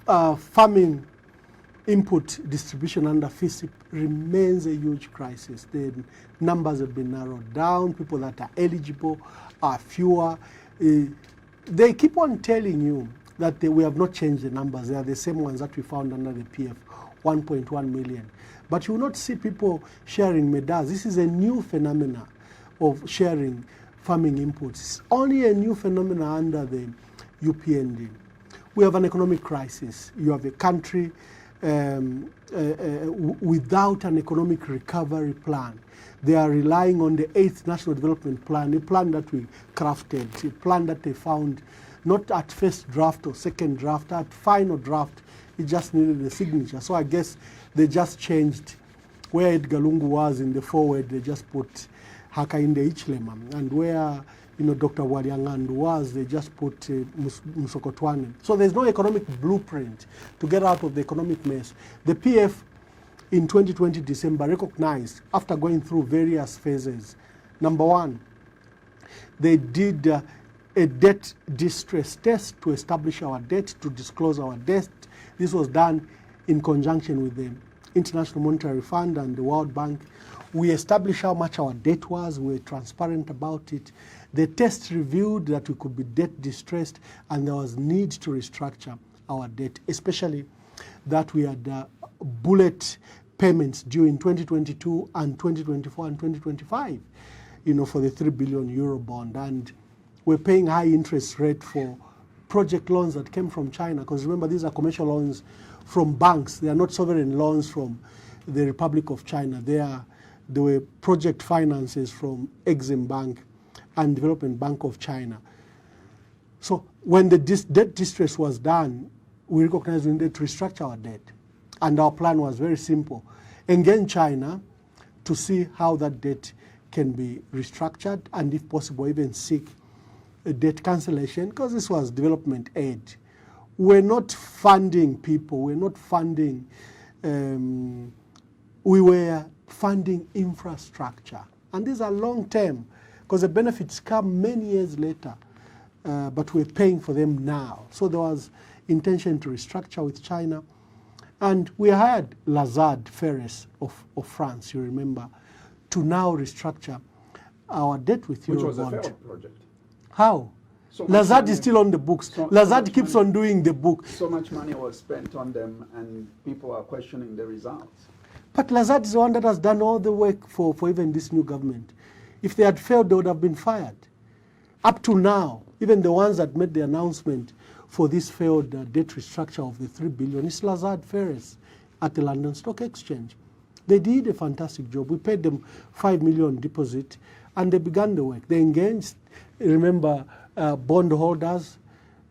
farming input distribution under FISIP remains a huge crisis. The numbers have been narrowed down. People that are eligible are fewer. They keep on telling you that we have not changed the numbers. They are the same ones that we found under the PF, 1.1 million. But you will not see people sharing medals. This is a new phenomena of sharing farming inputs. It's only a new phenomena under the UPND. We have an economic crisis. You have a country without an economic recovery plan. They are relying on the 8th National Development Plan, a plan that we crafted, a plan that they found not at first draft or second draft, at final draft. It just needed a signature. So I guess they just changed where Edgar Lungu was in the forward, they just put Hakainde Hichilema. And where Dr. Waliang'andu was, they just put Msokotwane. So there's no economic blueprint to get out of the economic mess. The PF in 2020 December recognized, after going through various phases, number one, they did a debt distress test to establish our debt, to disclose our debt. This was done in conjunction with the International Monetary Fund and the World Bank. We established how much our debt was. We were transparent about it. The test revealed that we could be debt distressed and there was need to restructure our debt, especially that we had bullet payments due in 2022 and 2024 and 2025, for the 3 billion euro bond. And we're paying high interest rate for project loans that came from China, because remember, these are commercial loans from banks. They are not sovereign loans from the Republic of China. They were project finances from Exim Bank and Development Bank of China. So when the debt distress was done, we recognized we needed to restructure our debt. And our plan was very simple. Engage China to see how that debt can be restructured, and if possible, even seek a debt cancellation, because this was development aid. We're not funding people. We're not funding, we were funding infrastructure. And these are long-term, because the benefits come many years later, but we're paying for them now. So there was intention to restructure with China. And we hired Lazard Ferres of France, you remember, to now restructure our debt with Eurobond. Which was a failed project. How? So Lazard is still on the books. Lazard keeps on doing the book. So much money was spent on them and people are questioning the results. But Lazard is the one that has done all the work for even this new government. If they had failed, they would have been fired. Up to now, even the ones that made the announcement for this failed debt restructure of the 3 billion is Lazard Ferres at the London Stock Exchange. They did a fantastic job. We paid them 5 million deposit and they began the work. They engaged, remember, bondholders,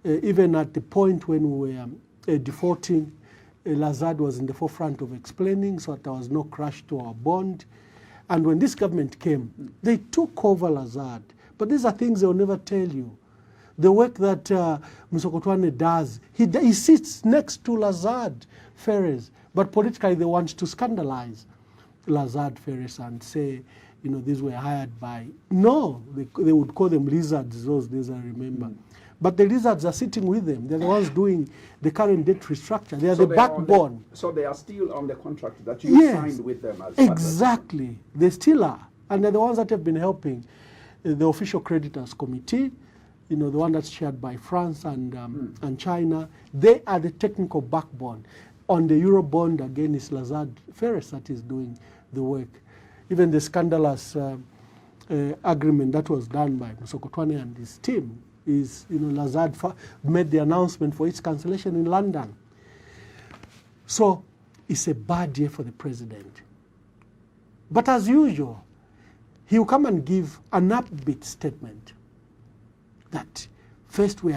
even at the point when we were defaulting, Lazard was in the forefront of explaining so that there was no crash to our bond. And when this government came, they took over Lazard. But these are things they'll never tell you. The work that Msokotwane does, he sits next to Lazard Ferres, but politically they want to scandalize Lazard Ferres and say, these were hired by... No, they would call them lizards those days, I remember. But the lizards are sitting with them. They're the ones doing the current debt restructure. They are the backbone. So they are still on the contract that you signed with them as exactly. They still are. And they're the ones that have been helping the official creditors committee, the one that's chaired by France and China. They are the technical backbone. On the Eurobond, again, it's Lazard Ferres that is doing the work. Even the scandalous agreement that was done by Msokotwane and his team is, Lazard made the announcement for its cancellation in London. So it's a bad year for the president. But as usual, he will come and give an upbeat statement that first we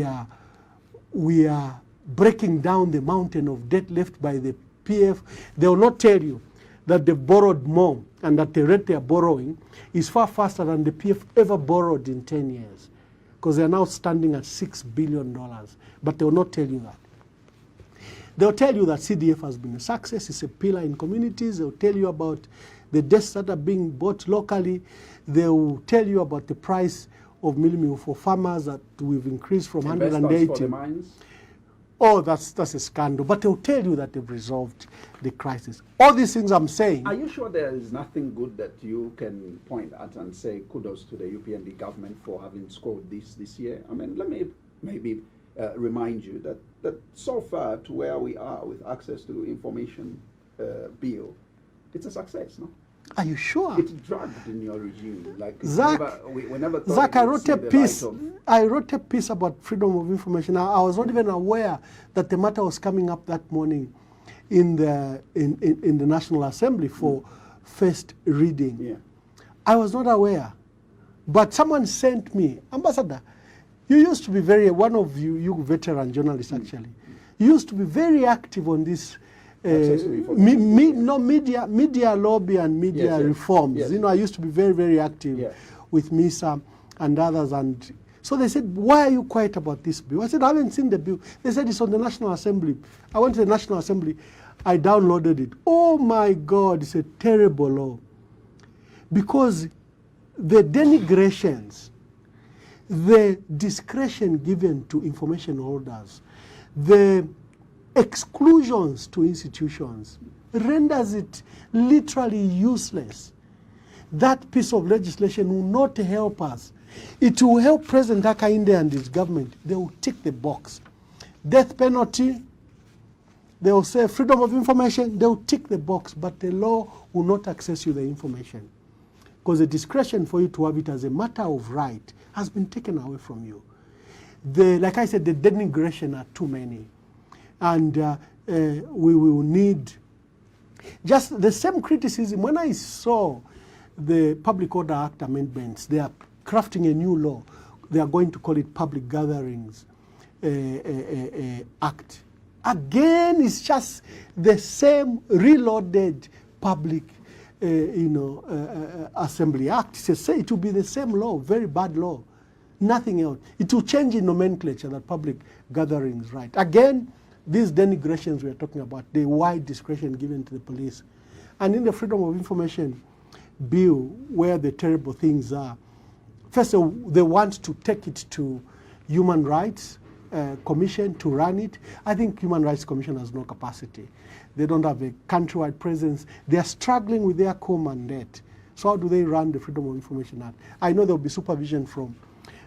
are breaking down the mountain of debt left by the PF. They will not tell you that they've borrowed more and that the rate they are borrowing is far faster than the PF ever borrowed in 10 years, because they are now standing at $6 billion. But they will not tell you that. They'll tell you that CDF has been a success, it's a pillar in communities. They'll tell you about the desks that are being bought locally. They will tell you about the price of milling for farmers that we've increased from 180. For the mines? oh, that's a scandal. But they'll tell you that they've resolved the crisis. All these things I'm saying. Are you sure there is nothing good that you can point at and say kudos to the UPND government for having scored this year? I mean, let me maybe remind you that so far to where we are with access to information bill, it's a success, no? Are you sure? It's dragged in your regime. Like Zach, we never thought Zach, it I would wrote see a the piece. light of- I wrote a piece about freedom of information. I was not even aware that the matter was coming up that morning in the National Assembly for first reading. Yeah. I was not aware, but someone sent me, Ambassador. You used to be one of you veteran journalists actually. You used to be very active on this. Access to information. Media lobby and media Yes. reforms. Yes. You know, I used to be very, very active Yeah. with MISA and others. And so they said, why are you quiet about this bill? I said, I haven't seen the bill. They said it's on the National Assembly. I went to the National Assembly. I downloaded it. Oh my God, it's a terrible law. Because the denigrations, the discretion given to information holders, the exclusions to institutions renders it literally useless. That piece of legislation will not help us. It will help President Hakainde and his government. They will tick the box. Death penalty, they will say freedom of information, they will tick the box, but the law will not access you the information. Because the discretion for you to have it as a matter of right has been taken away from you. Like I said, the denigration are too many. And we will need just the same criticism. When I saw the Public Order Act amendments, they are crafting a new law. They are going to call it Public Gatherings Act. Again, it's just the same reloaded Public Assembly Act. It will be the same law, very bad law. Nothing else. It will change in nomenclature, that public gatherings right. Again, these denigrations we are talking about, the wide discretion given to the police. And in the Freedom of Information Bill, where the terrible things are, first of all, they want to take it to Human Rights Commission to run it. I think Human Rights Commission has no capacity. They don't have a countrywide presence. They are struggling with their core mandate. So how do they run the Freedom of Information Act? I know there will be supervision from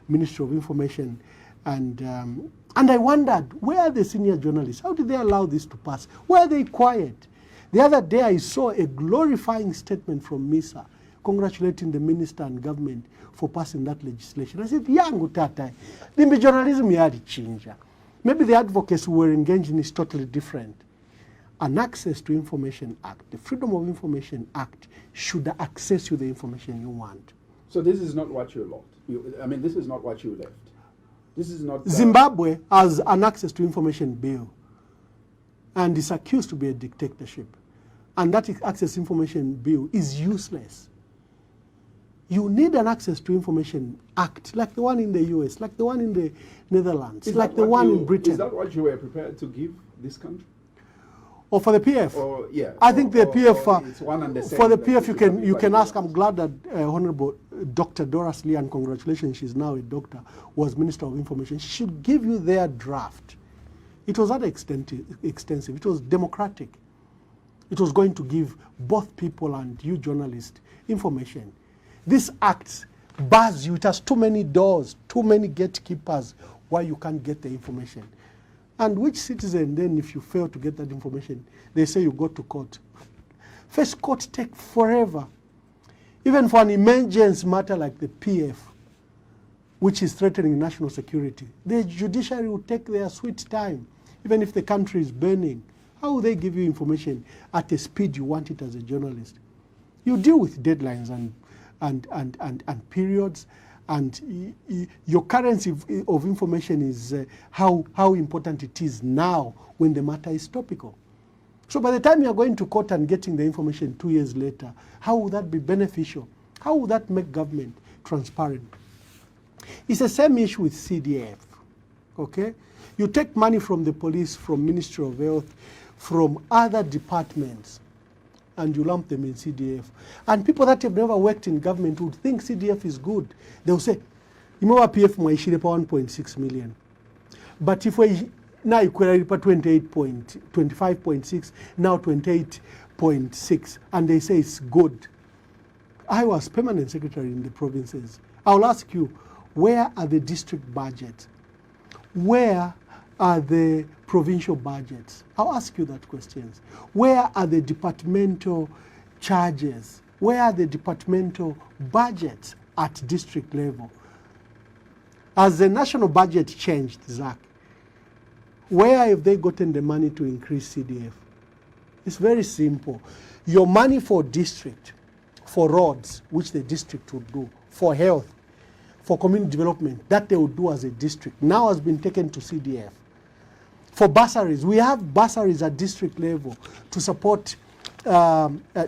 Ministry of Information, and I wondered, where are the senior journalists? How did they allow this to pass? Why are they quiet? The other day I saw a glorifying statement from MISA congratulating the minister and government for passing that legislation. I said, yangu tata, the journalism yadi chinja. Maybe the advocates who were engaged in is totally different. An Access to Information Act, the Freedom of Information Act, should access you the information you want. So this is not what you lost. This is not what you left. This is not... Zimbabwe has an Access to Information Bill and is accused to be a dictatorship. And that Access to Information Bill is useless. You need an Access to Information Act, like the one in the US, like the one in the Netherlands, like the one in Britain. Is that what you were prepared to give this country? Or for the PF? Or, yeah. I think the PF, it's one and the same, for the like PF, you can ask. I'm glad that Honorable Dr. Doris Lee, and congratulations, she's now a doctor, was Minister of Information. She should give you their draft. It was that extensive. It was democratic. It was going to give both people and you journalists information. This act bars you. It has too many doors, too many gatekeepers why you can't get the information. And which citizen then, if you fail to get that information, they say you go to court. First, court take forever. Even for an emergency matter like the PF, which is threatening national security, the judiciary will take their sweet time, even if the country is burning. How will they give you information at the speed you want it as a journalist? You deal with deadlines and periods, and your currency of information is how important it is now when the matter is topical. So by the time you're going to court and getting the information 2 years later, how will that be beneficial? How will that make government transparent? It's the same issue with CDF, okay? You take money from the police, from Ministry of Health, from other departments, and you lump them in CDF. And people that have never worked in government would think CDF is good. They'll say, you know what, PF mwaishire pa 1.6 million. But if we now Ikwela 25.6, now 28.6, and they say it's good. I was permanent secretary in the provinces. I'll ask you, where are the district budgets? Where are the provincial budgets? I'll ask you that question. Where are the departmental charges? Where are the departmental budgets at district level? As the national budget changed, Zach, where have they gotten the money to increase CDF? It's very simple. Your money for district, for roads, which the district would do, for health, for community development, that they would do as a district, now has been taken to CDF. For bursaries, we have bursaries at district level to support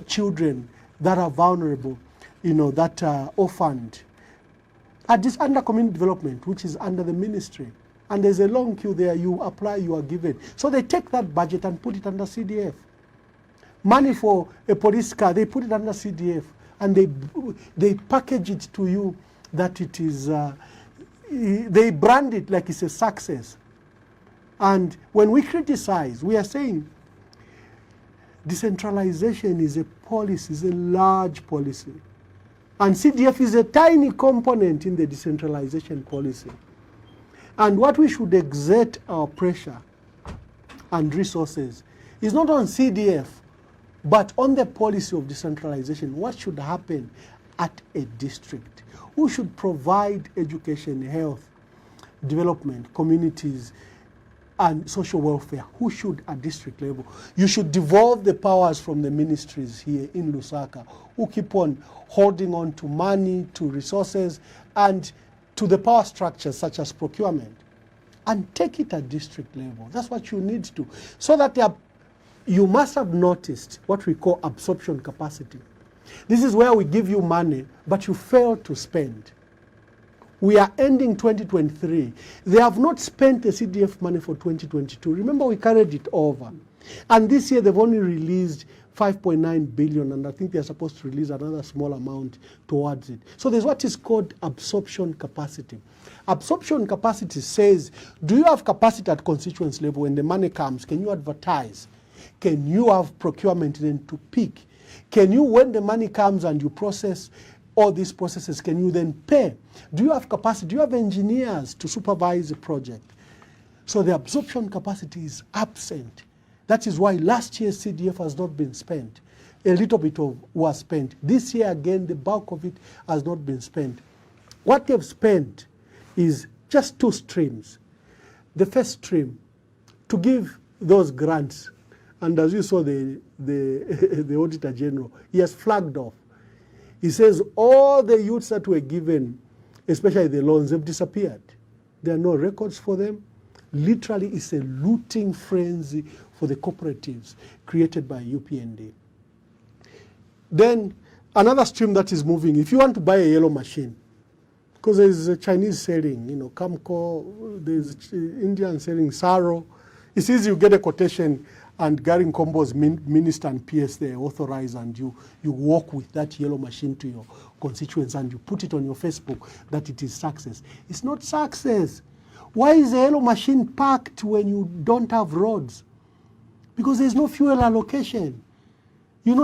children that are vulnerable, that are orphaned. This under community development, which is under the ministry. And there's a long queue there, you apply, you are given. So they take that budget and put it under CDF. Money for a police car, they put it under CDF. And they package it to you that it is, they brand it like it's a success. And when we criticize, we are saying decentralization is a policy, is a large policy. And CDF is a tiny component in the decentralization policy. And what we should exert our pressure and resources is not on CDF, but on the policy of decentralization. What should happen at a district? Who should provide education, health, development, communities, and social welfare? Who should at district level? You should devolve the powers from the ministries here in Lusaka, who keep on holding on to money, to resources, and to the power structures such as procurement, and take it at district level. That's what you need to. So that you must have noticed what we call absorption capacity. This is where we give you money, but you fail to spend. We are ending 2023. They have not spent the CDF money for 2022. Remember, we carried it over. And this year, they've only released 5.9 billion, and I think they're supposed to release another small amount towards it. So there's what is called absorption capacity. Absorption capacity says, do you have capacity at constituency level? When the money comes, can you advertise? Can you have procurement then to pick? Can you, when the money comes and you process all these processes, can you then pay? Do you have capacity? Do you have engineers to supervise the project? So the absorption capacity is absent. That is why last year's CDF has not been spent. A little bit was spent. This year again, the bulk of it has not been spent. What they've spent is just two streams. The first stream, to give those grants, and as you saw the Auditor General, he has flagged off. He says all the youths that were given, especially the loans, have disappeared. There are no records for them. Literally, it's a looting frenzy for the cooperatives created by UPND. Then another stream that is moving, if you want to buy a yellow machine, because there's a Chinese selling, Camco, there's Indian selling Saro. It's easy, you get a quotation and Gary Nkombo's minister and PS they authorize, and you walk with that yellow machine to your constituents and you put it on your Facebook that it is success. It's not success. Why is the yellow machine parked when you don't have roads? Because there's no fuel allocation.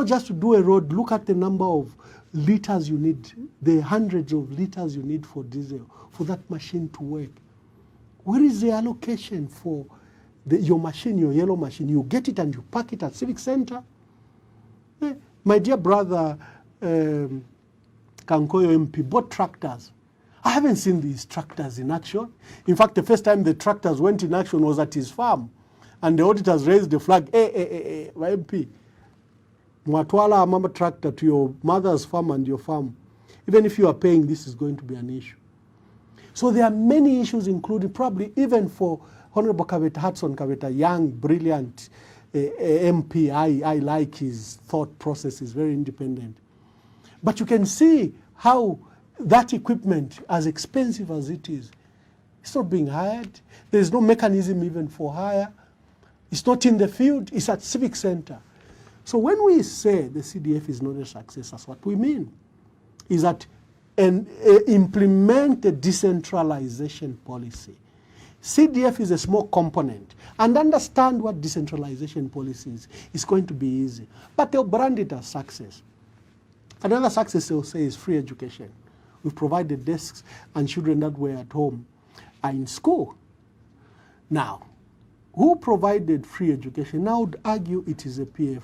Just to do a road, look at the number of liters you need, the hundreds of liters you need for diesel, for that machine to work. Where is the allocation for your machine, your yellow machine? You get it and you park it at Civic Center. My dear brother, Kankoyo MP, bought tractors. I haven't seen these tractors in action. In fact, the first time the tractors went in action was at his farm. And the auditors raised the flag, MP, Mwatwala Amamba tractor to your mother's farm and your farm. Even if you are paying, this is going to be an issue. So there are many issues, including probably even for Honorable Kaveta, Hudson Kaveta, young, brilliant MP. I like his thought process, is very independent. But you can see how that equipment, as expensive as it is, it's not being hired. There's no mechanism even for hire. It's not in the field, it's at Civic Center. So when we say the CDF is not a success, that's what we mean, is that implement the decentralization policy. CDF is a small component. And understand what decentralization policy is. It's going to be easy. But they'll brand it as success. Another success they'll say is free education. We've provided desks and children that were at home are in school. Now, who provided free education? Now I would argue it is a PF.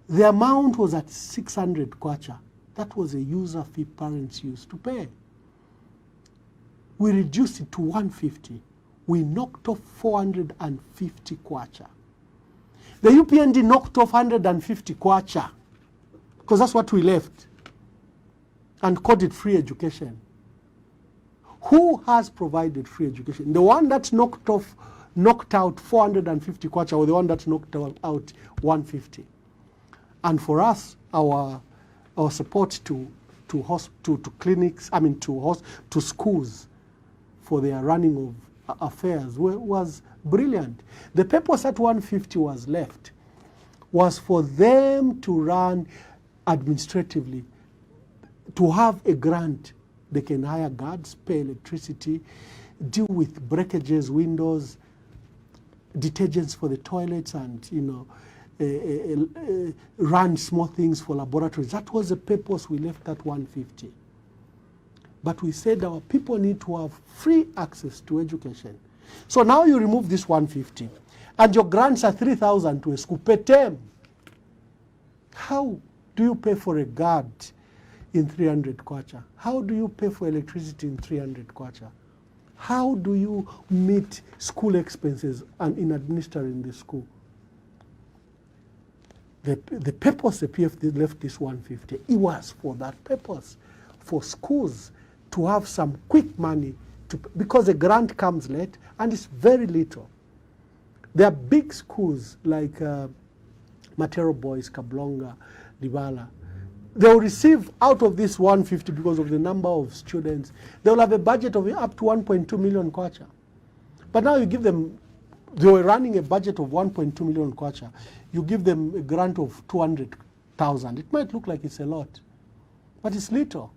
The amount was at 600 kwacha. That was a user fee parents used to pay. We reduced it to 150. We knocked off 450 kwacha. The UPND knocked off 150 kwacha because that's what we left and called it free education. Who has provided free education? The one that knocked out 450 kwacha or the one that knocked out 150? And for us, our support to clinics, to schools for their running of affairs was brilliant. The purpose at 150 was left was for them to run administratively, to have a grant. They can hire guards, pay electricity, deal with breakages, windows, detergents for the toilets, and run small things for laboratories. That was the purpose we left at 150. But we said our people need to have free access to education. So now you remove this 150, and your grants are 3,000 to a school per term. How do you pay for a guard in 300 kwacha? How do you pay for electricity in 300 kwacha? How do you meet school expenses and in administering the school? The purpose the PF left this 150, it was for that purpose, for schools to have some quick money, because the grant comes late and it's very little. There are big schools like Matero Boys, Kablonga, Libala. They'll receive out of this 150 because of the number of students. They'll have a budget of up to 1.2 million kwacha. But now you give them, they were running a budget of 1.2 million kwacha. You give them a grant of 200,000. It might look like it's a lot, but it's little.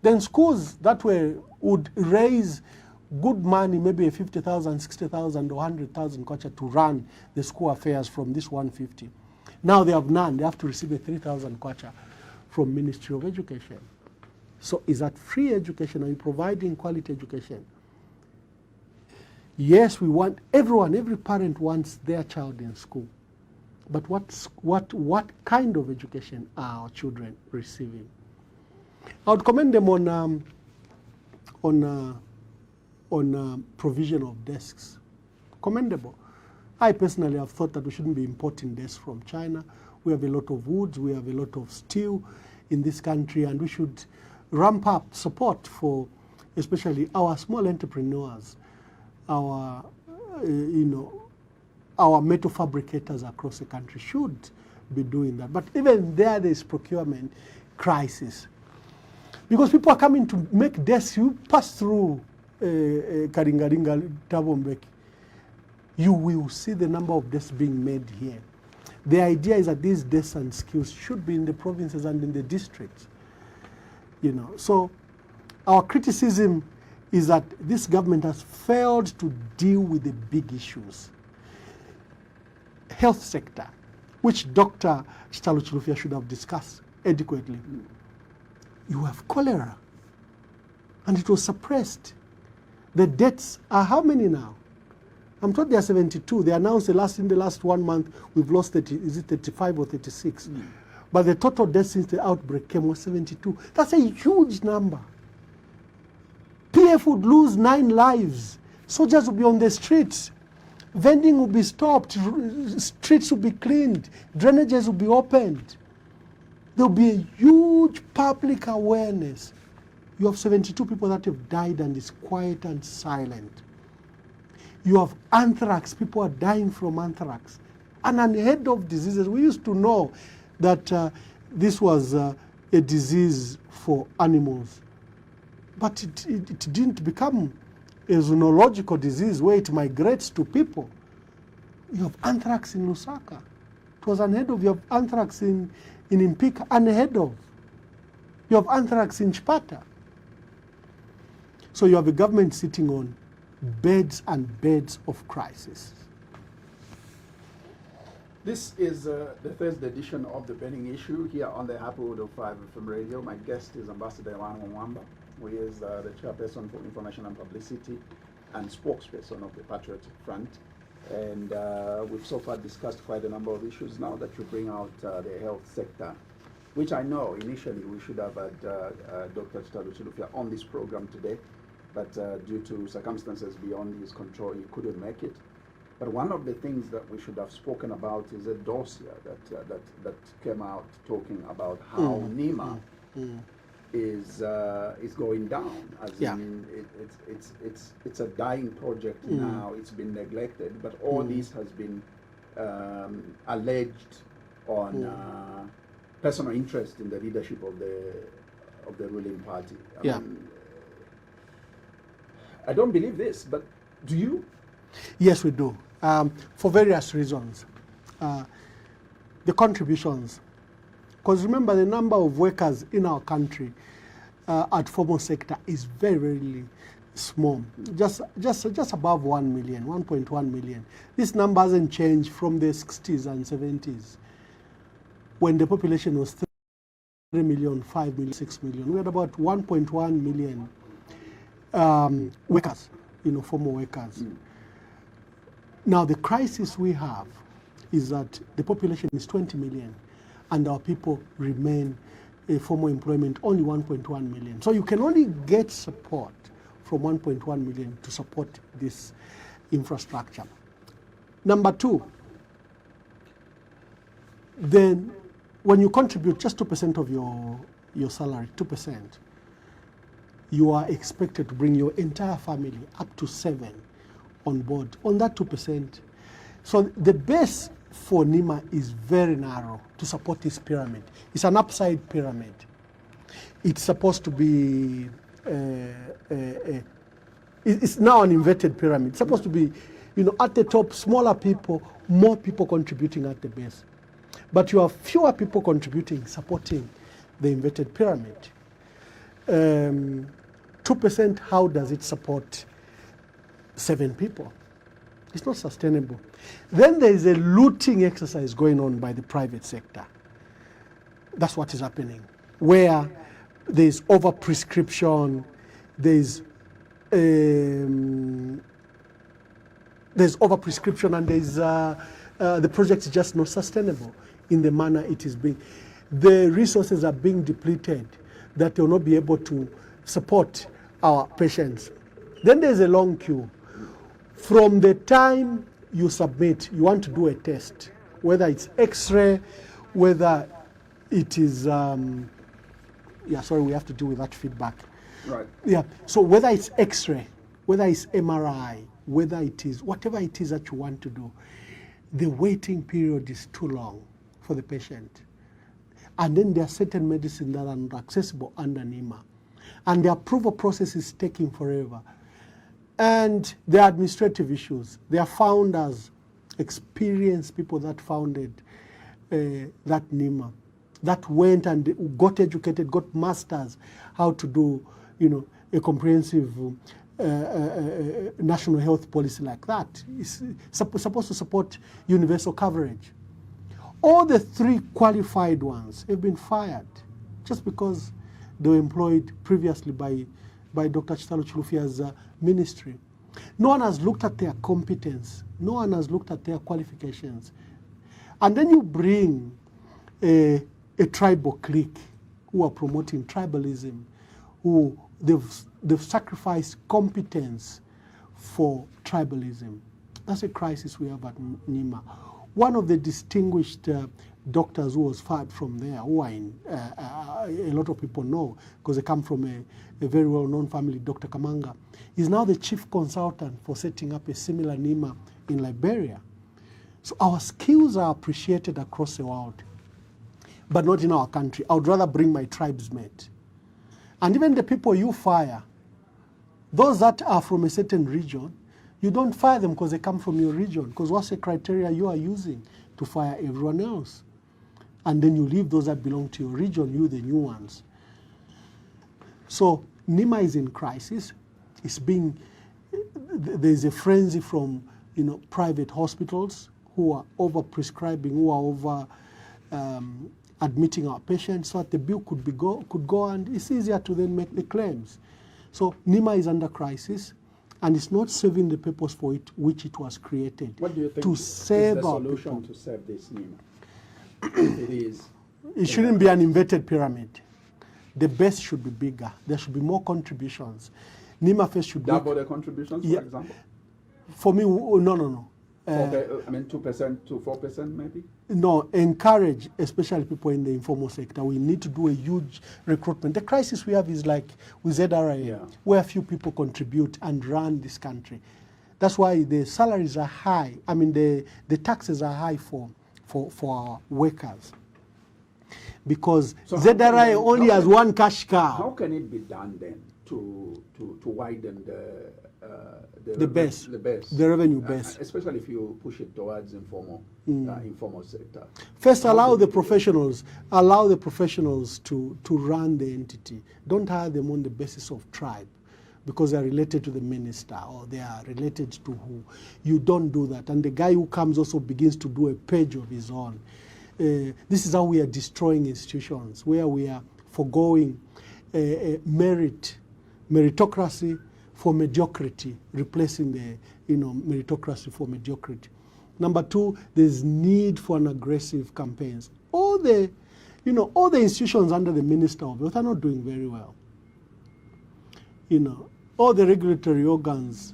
Then schools that would raise good money, maybe 50,000, 60,000 or 100,000 kwacha to run the school affairs from this 150. Now they have none. They have to receive a 3,000 kwacha from Ministry of Education. So is that free education? Are you providing quality education? Yes, we want everyone, every parent wants their child in school. But what kind of education are our children receiving? I would commend them on provision of desks. Commendable. I personally have thought that we shouldn't be importing desks from China. We have a lot of woods, we have a lot of steel in this country, and we should ramp up support for especially our small entrepreneurs, our metal fabricators across the country should be doing that. But even there is procurement crisis. Because people are coming to make desks. You pass through Karingaringa, Tabombeki, you will see the number of desks being made here. The idea is that these desks and skills should be in the provinces and in the districts. So our criticism is that this government has failed to deal with the big issues. Health sector, which Dr. Chitalo Chilufya should have discussed adequately. You have cholera, and it was suppressed. The deaths are how many now? I'm told they are 72. They announced in the last 1 month, we've lost 35 or 36. But the total deaths since the outbreak came was 72. That's a huge number. PF would lose 9 lives. Soldiers would be on the streets. Vending would be stopped. Streets would be cleaned. Drainages would be opened. There will be a huge public awareness. You have 72 people that have died and it's quiet and silent. You have anthrax. People are dying from anthrax. And unheard of diseases. We used to know that this was a disease for animals. But it didn't become a zoological disease where it migrates to people. You have anthrax in Lusaka. It was unheard of. You have anthrax in Impika, unheard of. You have anthrax in Chipata. So you have a government sitting on beds and beds of crisis. This is the Thursday edition of The Burning Issue here on the Happy Wood of 5 FM radio. My guest is Ambassador Emmanuel Mwamba, who is the chairperson for information and publicity and spokesperson of the Patriotic Front. And we've so far discussed quite a number of issues. Now that you bring out the health sector, which I know initially we should have had Dr. Chitalu Chilufya on this program today, but due to circumstances beyond his control, he couldn't make it. But one of the things that we should have spoken about is a dossier that came out talking about how NEMA is going down. As in, it's a dying project now. It's been neglected, but all this has been alleged on personal interest in the leadership of the ruling party. I mean, I don't believe this, but do you? Yes, we do. For various reasons. The contributions. Because remember, the number of workers in our country at formal sector is very, very small. Just above 1 million, 1.1 million. This number hasn't changed from the 60s and 70s, when the population was 3 million, 5 million, 6 million. We had about 1.1 million workers, formal workers. Now, the crisis we have is that the population is 20 million, and our people remain in formal employment only 1.1 million. So you can only get support from 1.1 million to support this infrastructure. Number two, then when you contribute just 2% of your salary, 2%, you are expected to bring your entire family up to 7 on board on that 2%. So the base for NEMA is very narrow to support this pyramid. It's an upside pyramid. It's supposed to be it's now an inverted pyramid. It's supposed to be, at the top, smaller people, more people contributing at the base. But you have fewer people contributing, supporting the inverted pyramid. 2%, how does it support 7 people? It's not sustainable. Then there is a looting exercise going on by the private sector. That's what is happening, where there's overprescription, there's overprescription, and there's the project is just not sustainable in the manner it is being. The resources are being depleted that they will not be able to support our patients. Then there's a long queue. From the time you submit, you want to do a test, whether it's X-ray, whether it is, sorry, we have to deal with that feedback. Right. Yeah, so whether it's X-ray, whether it's MRI, whether it is, whatever it is that you want to do, the waiting period is too long for the patient. And then there are certain medicines that are not accessible under NEMA. And the approval process is taking forever. And the administrative issues, they are founders, experienced people that founded that NEMA, that went and got educated, got masters, how to do, a comprehensive national health policy like that. It's supposed to support universal coverage. All the 3 qualified ones have been fired just because they were employed previously by Dr. Chitalu Chilufya's ministry. No one has looked at their competence. No one has looked at their qualifications. And then you bring a tribal clique who are promoting tribalism, who they've sacrificed competence for tribalism. That's a crisis we have at NEMA. One of the distinguished doctors who was fired from there, who are in, a lot of people know because they come from a very well-known family, Dr. Kamanga, is now the chief consultant for setting up a similar NEMA in Liberia. So our skills are appreciated across the world, but not in our country. I would rather bring my tribesmate. And even the people you fire, those that are from a certain region, you don't fire them because they come from your region, because what's the criteria you are using to fire everyone else? And then you leave those that belong to your region, you the new ones. So NEMA is in crisis. It's being, there's a frenzy from private hospitals who are over prescribing, who are over admitting our patients, so that the bill could go, and it's easier to then make the claims. So NEMA is under crisis, and it's not serving the purpose for which it was created. What do you think to save is the our solution people. to save this NEMA? If it is. It shouldn't be an inverted pyramid. The base should be bigger. There should be more contributions. NEMA first should double the contributions, for example? For me, no. 2% to 4% maybe? No, encourage, especially people in the informal sector. We need to do a huge recruitment. The crisis we have is like with ZRA, where few people contribute and run this country. That's why the salaries are high. I mean, the taxes are high for our workers. Because so ZRA only has one cash cow. How can it be done then to widen the base, the revenue base, especially if you push it towards informal sector? First, allow the professionals to run the entity. Don't hire them on the basis of tribe, because they are related to the minister or they are related to who. You don't do that. And the guy who comes also begins to do a page of his own. This is how we are destroying institutions, where we are forgoing meritocracy for mediocrity, replacing the meritocracy for mediocrity. Number two, there's need for an aggressive campaigns. All the institutions under the Minister of Health are not doing very well. All the regulatory organs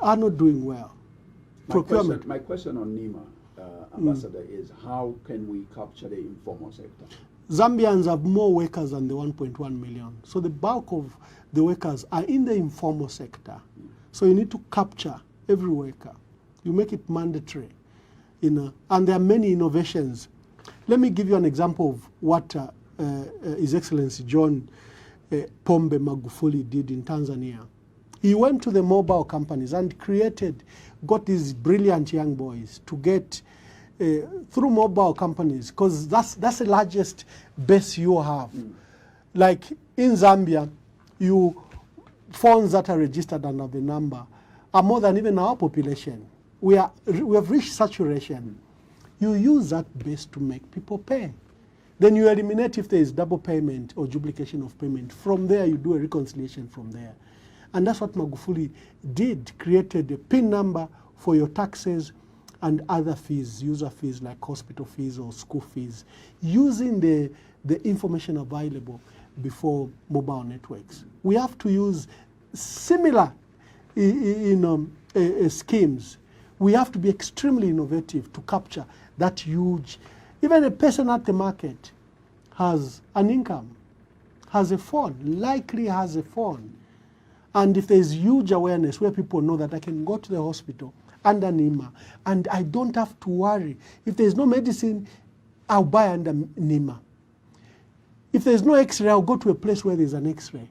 are not doing well. Procurement. My question on NEMA, Ambassador, is how can we capture the informal sector? Zambians have more workers than the 1.1 million. So the bulk of the workers are in the informal sector. So you need to capture every worker. You make it mandatory. And there are many innovations. Let me give you an example of what His Excellency John Pombe Magufuli did in Tanzania. He went to the mobile companies and got these brilliant young boys to get through mobile companies, because that's the largest base you have. Like in Zambia, phones that are registered under the number are more than even our population. We have reached saturation. You use that base to make people pay. Then you eliminate if there is double payment or duplication of payment. From there, you do a reconciliation from there. And that's what Magufuli did, created a PIN number for your taxes and other fees, user fees like hospital fees or school fees, using the information available before mobile networks. We have to use similar schemes. We have to be extremely innovative to capture that huge. Even a person at the market has an income, has a phone, likely has a phone. And if there's huge awareness where people know that I can go to the hospital under NEMA and I don't have to worry. If there's no medicine, I'll buy under NEMA. If there's no X-ray, I'll go to a place where there's an X-ray.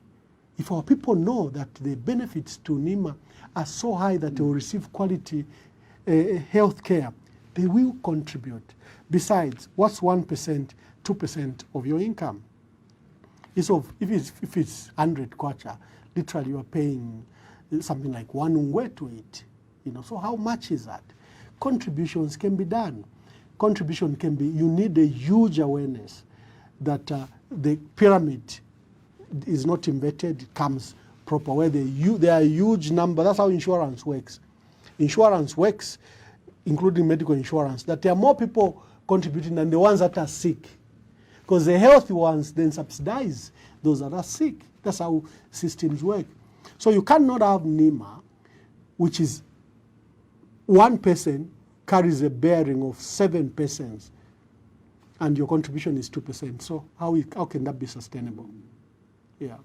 If our people know that the benefits to NEMA are so high that they will receive quality health care, they will contribute. Besides, what's 1%, 2% of your income? If it's 100 kwacha, literally you are paying something like 1 ungwe to it. So how much is that? Contributions can be done. Contribution can be, you need a huge awareness that the pyramid is not inverted, it comes proper, where there are huge numbers. That's how insurance works. Insurance works, including medical insurance, that there are more people contributing than the ones that are sick. Because the healthy ones then subsidize those that are sick. That's how systems work. So you cannot have NEMA, which is one person carries a bearing of 7 persons, and your contribution is 2%. So how can that be sustainable? Yeah.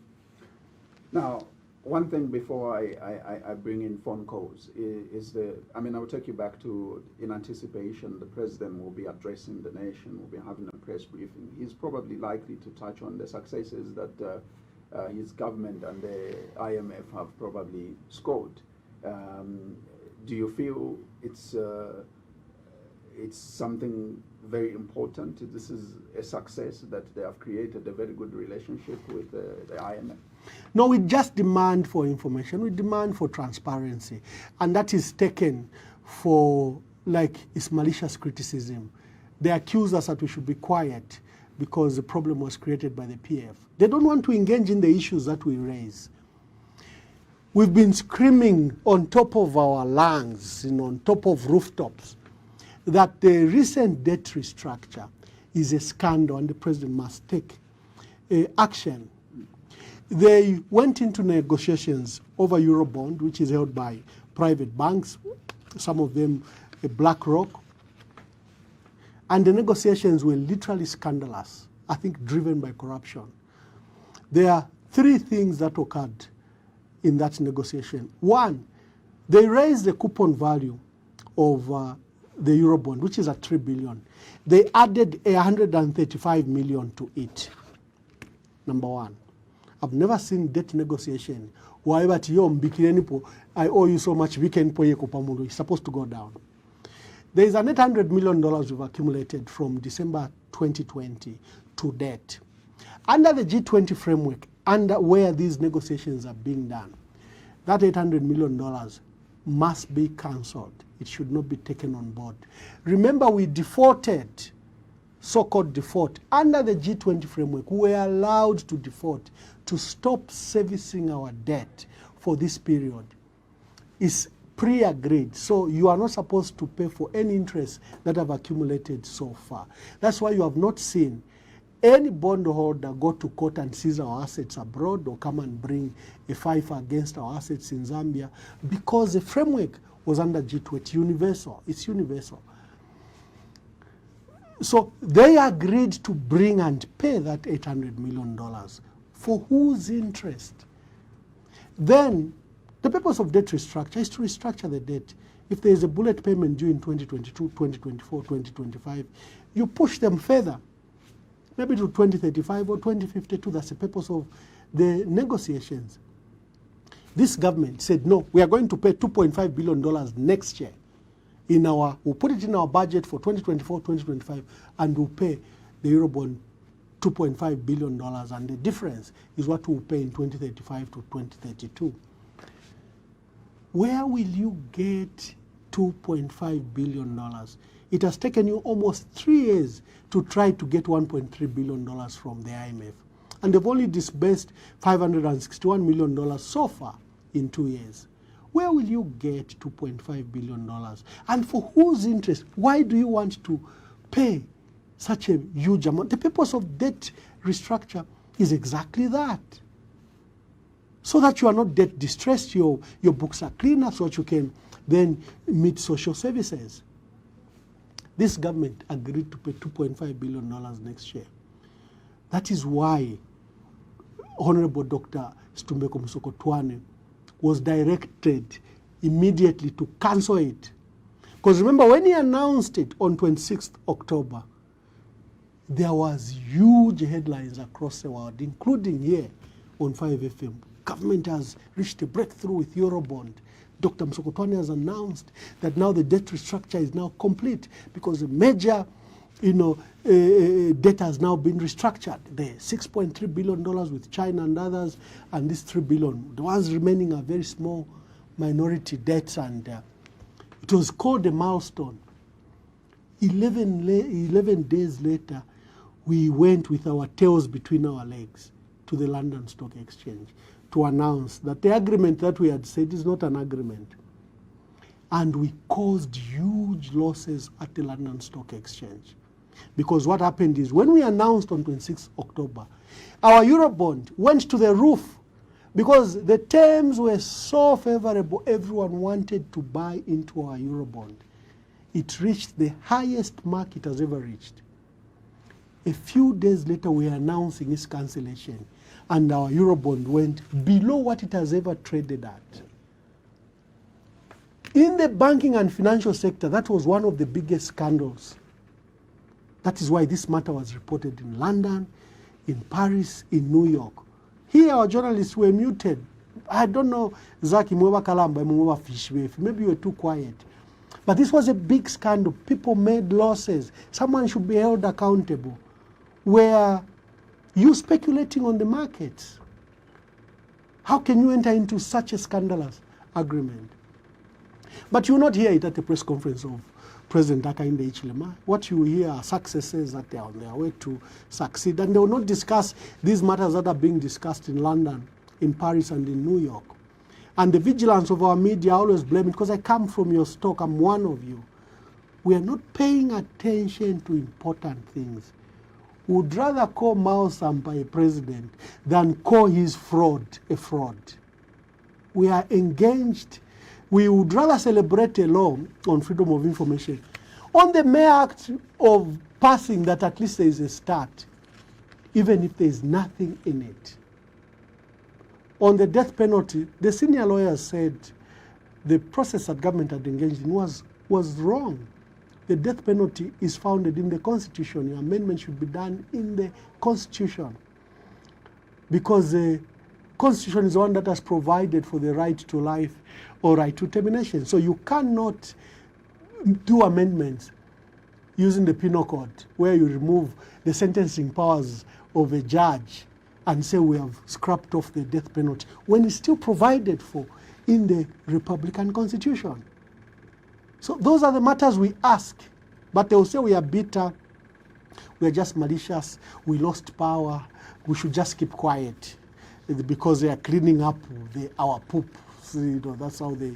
Now, one thing before I bring in phone calls is I will take you back to, in anticipation, the president will be addressing the nation, will be having a press briefing. He's probably likely to touch on the successes that his government and the IMF have probably scored. Do you feel it's it's something very important. This is a success that they have created a very good relationship with the IMF. No, we just demand for information. We demand for transparency. And that is taken for, like, it's malicious criticism. They accuse us that we should be quiet because the problem was created by the PF. They don't want to engage in the issues that we raise. We've been screaming on top of our lungs, on top of rooftops, that the recent debt restructure is a scandal and the president must take action. They went into negotiations over Eurobond, which is held by private banks, some of them BlackRock, and the negotiations were literally scandalous, I think driven by corruption. There are three things that occurred in that negotiation. One, they raised the coupon value of the Eurobond, which is at 3 billion. They added 135 million to it. Number one. I've never seen debt negotiation where I owe you so much, it's supposed to go down. There is an $800 million we've accumulated from December 2020 to debt. Under the G20 framework, under where these negotiations are being done, that $800 million must be cancelled. It should not be taken on board. Remember, we defaulted, so-called default. Under the G20 framework, we were allowed to default, to stop servicing our debt for this period. It's pre-agreed, so you are not supposed to pay for any interest that have accumulated so far. That's why you have not seen any bondholder go to court and seize our assets abroad or come and bring a fight against our assets in Zambia, because the framework was under G20, universal. It's universal. So they agreed to bring and pay that $800 million. For whose interest? Then the purpose of debt restructure is to restructure the debt. If there is a bullet payment due in 2022, 2024, 2025, you push them further, maybe to 2035 or 2052. That's the purpose of the negotiations. This government said, no, we are going to pay $2.5 billion next year. We'll put it in our budget for 2024, 2025, and we'll pay the Eurobond $2.5 billion, and the difference is what we'll pay in 2035 to 2032. Where will you get $2.5 billion? It has taken you almost 3 years to try to get $1.3 billion from the IMF. And they've only disbursed $561 million so far in 2 years. Where will you get $2.5 billion? And for whose interest? Why do you want to pay such a huge amount? The purpose of debt restructure is exactly that. So that you are not debt distressed, your books are cleaner, so that you can then meet social services. This government agreed to pay $2.5 billion next year. That is why Honorable Dr. Stumbeko Musokotwane was directed immediately to cancel it. Because remember, when he announced it on 26th October, there was huge headlines across the world, including here on 5FM. Government has reached a breakthrough with Eurobond. Dr. Musokotwane has announced that now the debt restructure is now complete because the major debt has now been restructured. The $6.3 billion with China and others, and this $3 billion. The ones remaining are very small minority debts, and it was called a milestone. 11 days later, we went with our tails between our legs to the London Stock Exchange to announce that the agreement that we had said is not an agreement. And we caused huge losses at the London Stock Exchange. Because what happened is, when we announced on 26 October, our Eurobond went to the roof because the terms were so favorable, everyone wanted to buy into our Eurobond. It reached the highest mark it has ever reached. A few days later, we are announcing its cancellation, and our Eurobond went below what it has ever traded at. In the banking and financial sector, that was one of the biggest scandals. That is why this matter was reported in London, in Paris, in New York. Here, our journalists were muted. I don't know, Zaki Mwamba Kalamba, Mwamba Fishwave. Maybe you were too quiet. But this was a big scandal. People made losses. Someone should be held accountable. Were you speculating on the markets? How can you enter into such a scandalous agreement? But you will not hear it at the press conference of President Hakainde Hichilema. What you hear are successes that they are on their way to succeed. And they will not discuss these matters that are being discussed in London, in Paris, and in New York. And the vigilance of our media, I always blame it, because I come from your stock, I'm one of you. We are not paying attention to important things. We would rather call Mao Sampa a president than call his fraud a fraud. We are engaged. We would rather celebrate a law on freedom of information on the mere act of passing that at least there is a start, even if there is nothing in it. On the death penalty, the senior lawyers said the process that government had engaged in was wrong. The death penalty is founded in the Constitution. Your amendment should be done in the Constitution, because the Constitution is the one that has provided for the right to life or right to termination. So you cannot do amendments using the Penal Code where you remove the sentencing powers of a judge and say we have scrapped off the death penalty when it's still provided for in the Republican Constitution. So those are the matters we ask. But they will say we are bitter, we are just malicious, we lost power, we should just keep quiet because they are cleaning up our poop. So, you know, that's how they...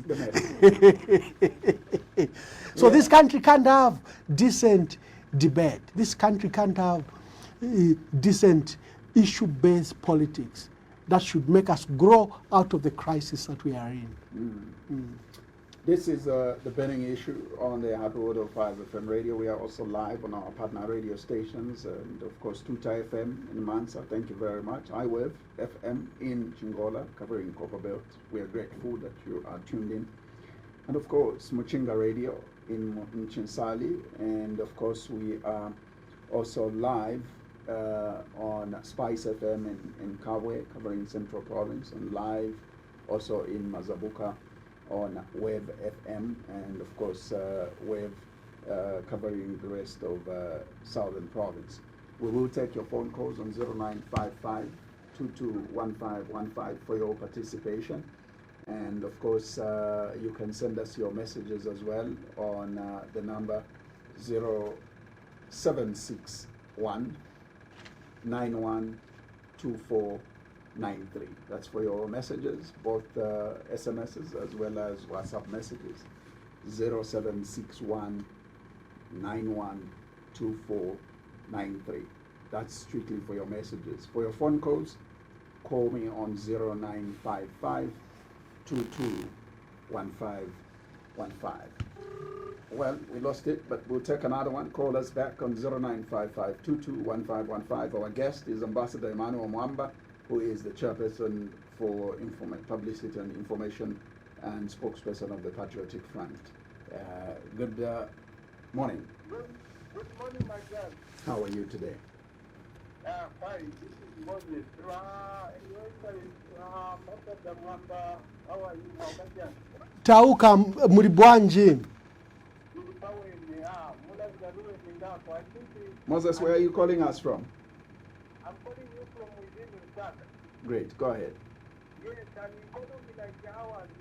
So this country can't have decent debate. This country can't have decent issue-based politics that should make us grow out of the crisis that we are in. This is the burning issue on the Happy World of 5 FM radio. We are also live on our partner radio stations, and of course Tuta FM in Mansa. Thank you very much. iWave FM in Chingola, covering Copper Belt. We are grateful that you are tuned in. And of course Muchinga Radio in Chinsali, and of course we are also live on Spice FM in Kabwe, covering Central Province, and live also in Mazabuka on Wave FM, and of course Wave covering the rest of Southern Province. We will take your phone calls on 0955 221515 for your participation, and of course you can send us your messages as well on the number 0761 912493. That's for your messages, both SMSs as well as WhatsApp messages. 0761 912493. That's strictly for your messages. For your phone calls, call me on 0955 221515. Well, we lost it, but we'll take another one. Call us back on 0955 221515. Our guest is Ambassador Emmanuel Mwamba, who is the chairperson for publicity and information and spokesperson of the Patriotic Front. Good morning. Good morning, my friend. How are you today? Fine. This is Moses. Mwamba. How are you, Mwamba? Tauka mulibwanji. Moses, where are you calling us from? I'm calling you from within Lusaka. Great, go ahead. Yes, and in economy like ours,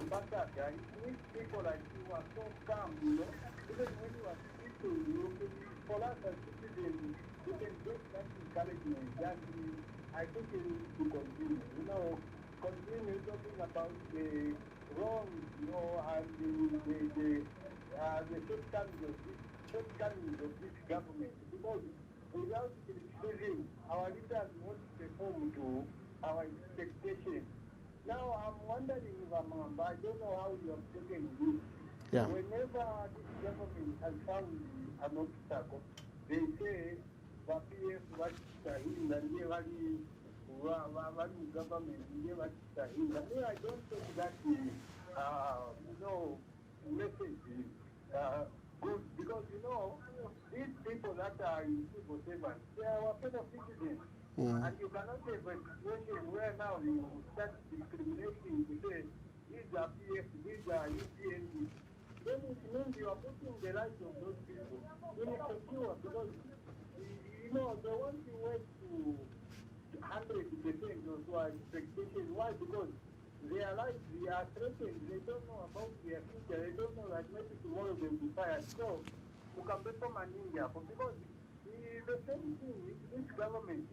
ambassador, it needs people like you are so calm, you know. Even when you are speaking, for us as citizens, you can get that encouragement. That I think it needs to continue. You know, continue talking about the wrongs, you know, and the shortcomings of this government. Because without criticism, our leaders won't perform to our expectations. Now, I'm wondering, Mwamba, I don't know how you have taken this. Yeah. Whenever this government has found an obstacle, they say, PF Wakistahil, and they government, I don't think that message is good, because these people that are in civil servants, they are our fellow citizens. And you cannot have a situation where now you start discriminating to say, these are PF, these are UPND, then it means you are putting the lives of those people in a secure, because, you know, they want to wait to 100% of our expectation. Why? Because their lives, they are threatened. They don't know about their future. They don't know that maybe tomorrow they will be fired. So, you can become an India. Because the same thing with this government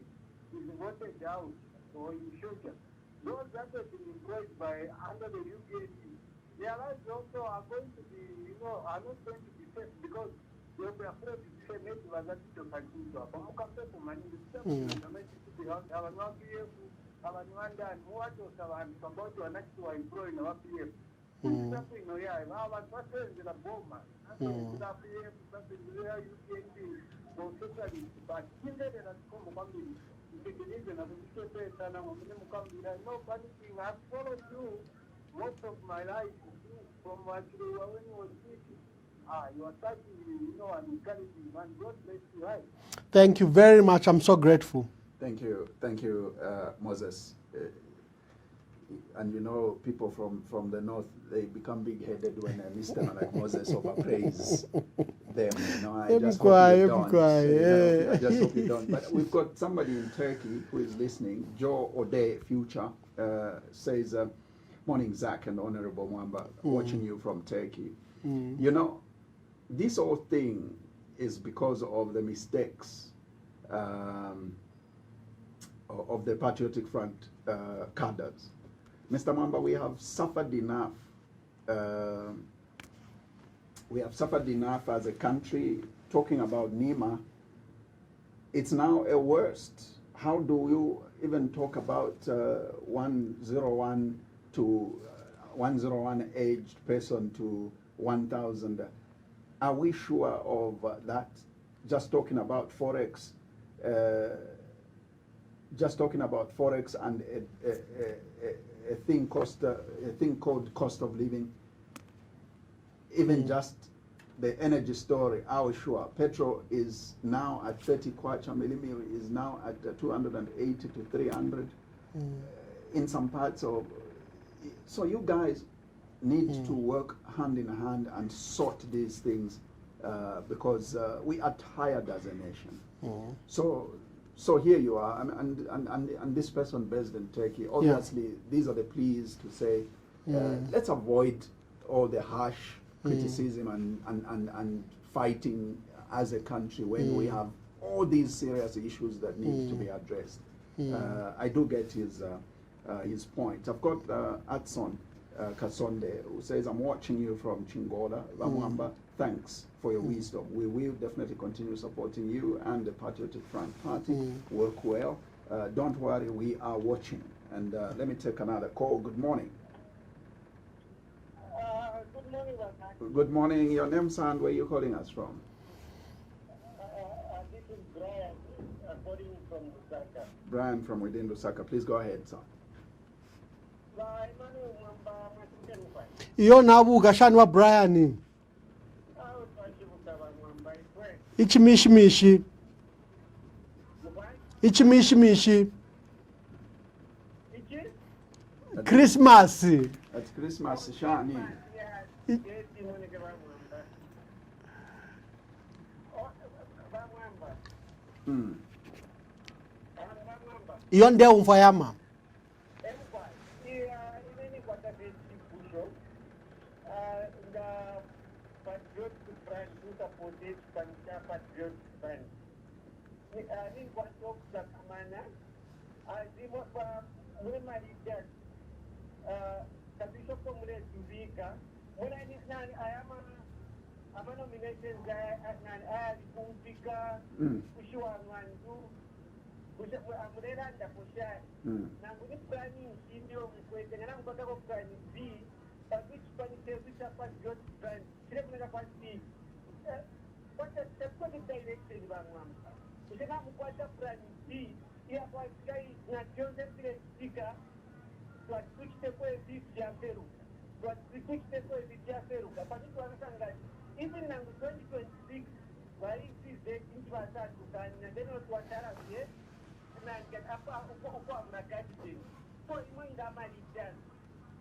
is voted out or in future. Those that have been employed by under the UPND, their lives also are going to be, are not going to be safe, because they'll be afraid to say maybe that to continue. From Mukampe for money, the same Mwanda and what was about to next to employ in our PF. Something, yeah, our person is a bomber. Something that PF, something there, UPND, or socialist, but still they are come coming. Nobody thing. I've followed you most of my life from what you were when you were speaking. You are touching, and encouraging, man. God bless you, right? Thank you very much. I'm so grateful. Thank you, Moses. And people from the north, they become big-headed when a listener like Moses overpraise them. I just hope you don't. But we've got somebody in Turkey who is listening. Joe O'Day Future says, "Morning, Zach and Honorable Mwamba, watching you from Turkey." This whole thing is because of the mistakes of the Patriotic Front cadres. Mr. Mwamba, we have suffered enough. We have suffered enough as a country. Talking about NEMA, it's now a worst. How do you even talk about 101 to 101 aged person to 1,000? Are we sure of that? Just talking about Forex. And a thing called cost of living. Even just the energy story, our sure. Petrol is now at 30 kwacha, millimil is now at 280 to 300 in some parts of. So you guys need to work hand in hand and sort these things because we are tired as a nation. So here you are, and this person based in Turkey. Obviously, these are the pleas to say, let's avoid all the harsh criticism and fighting as a country when we have all these serious issues that need to be addressed. I do get his point. I've got Atson Kasonde, who says, "I'm watching you from Chingola, Mwamba. Thanks for your wisdom. We will definitely continue supporting you and the Patriotic Front Party. Work well. Don't worry, we are watching." And let me take another call. Good morning. Good morning, Rana. Good morning. Your name, son, where are you calling us from? This is Brian, calling from Lusaka. Brian from within Lusaka. Please go ahead, son. Emmanuel, Mwamba, Iyo nabuga shani wa Brian. Ichimishimishi. Christmas. That's Christmas, Shani. Iyo nde umfayama.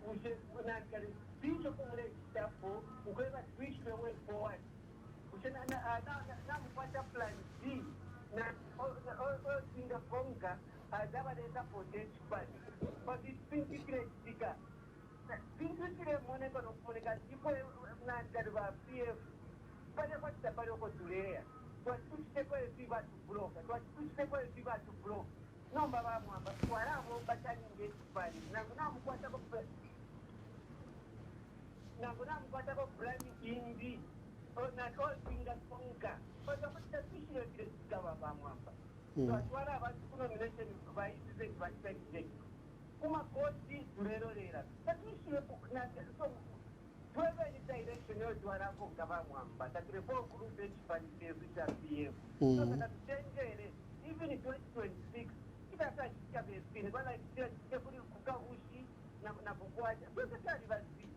we should not get it. These are the step for, we're going to reach the way forward. We should not what a plan B. Now, all in the bunker, never is a potential, but it's been secret. Pintuchire moneka nokuoneka ndipo nandari vaPF pane kwatisa pari kotuleya twatuchiteko eziva tubloka twatuchiteko eziva tubloka nomba vamwamba twaravo bachaninge chipari nangu namukwatako brani indi nakozinga songa otakutatuchire zikava vamwamba twatwara kunomination vaisise vachipekijeki kumakoti durerorera tatishiwe so tweve ni direction yodwarako gavamwamba tatirepo kurupe chipanisezu cha pf so kana tuchenjere even in 2026 itasachikavesini vana chekuri kukahushi nakukwacha kwese tari vazivi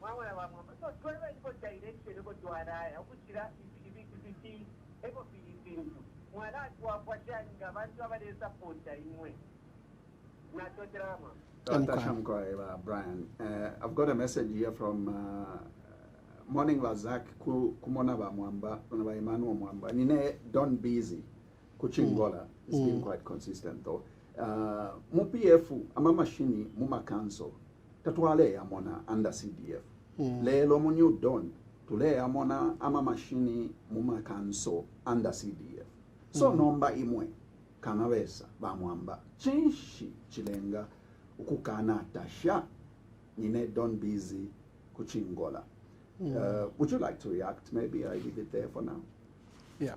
mwamwe vamwamba so tweve iko direction yokodwaraya ukuchira iviti ekofiisintu mwana atiwapwachanga vantu avanesapota imwe. Brian, I've got a message here from Morning Lazak Kumona Mwamba, Emmanuel Mwamba. Nine Don Busy, Kuchingola. It's been quite consistent though. Mupifu ama machine muma council tatuale amona under CDF. Lelo munyu don tule amona ama machine muma council under CDF. So nomba imwe. Kanawesa bamwamba chinshi chilenga ukukana tasha nine Don Busy kuchingola. Would you like to react? Maybe I leave it there for now. Yeah.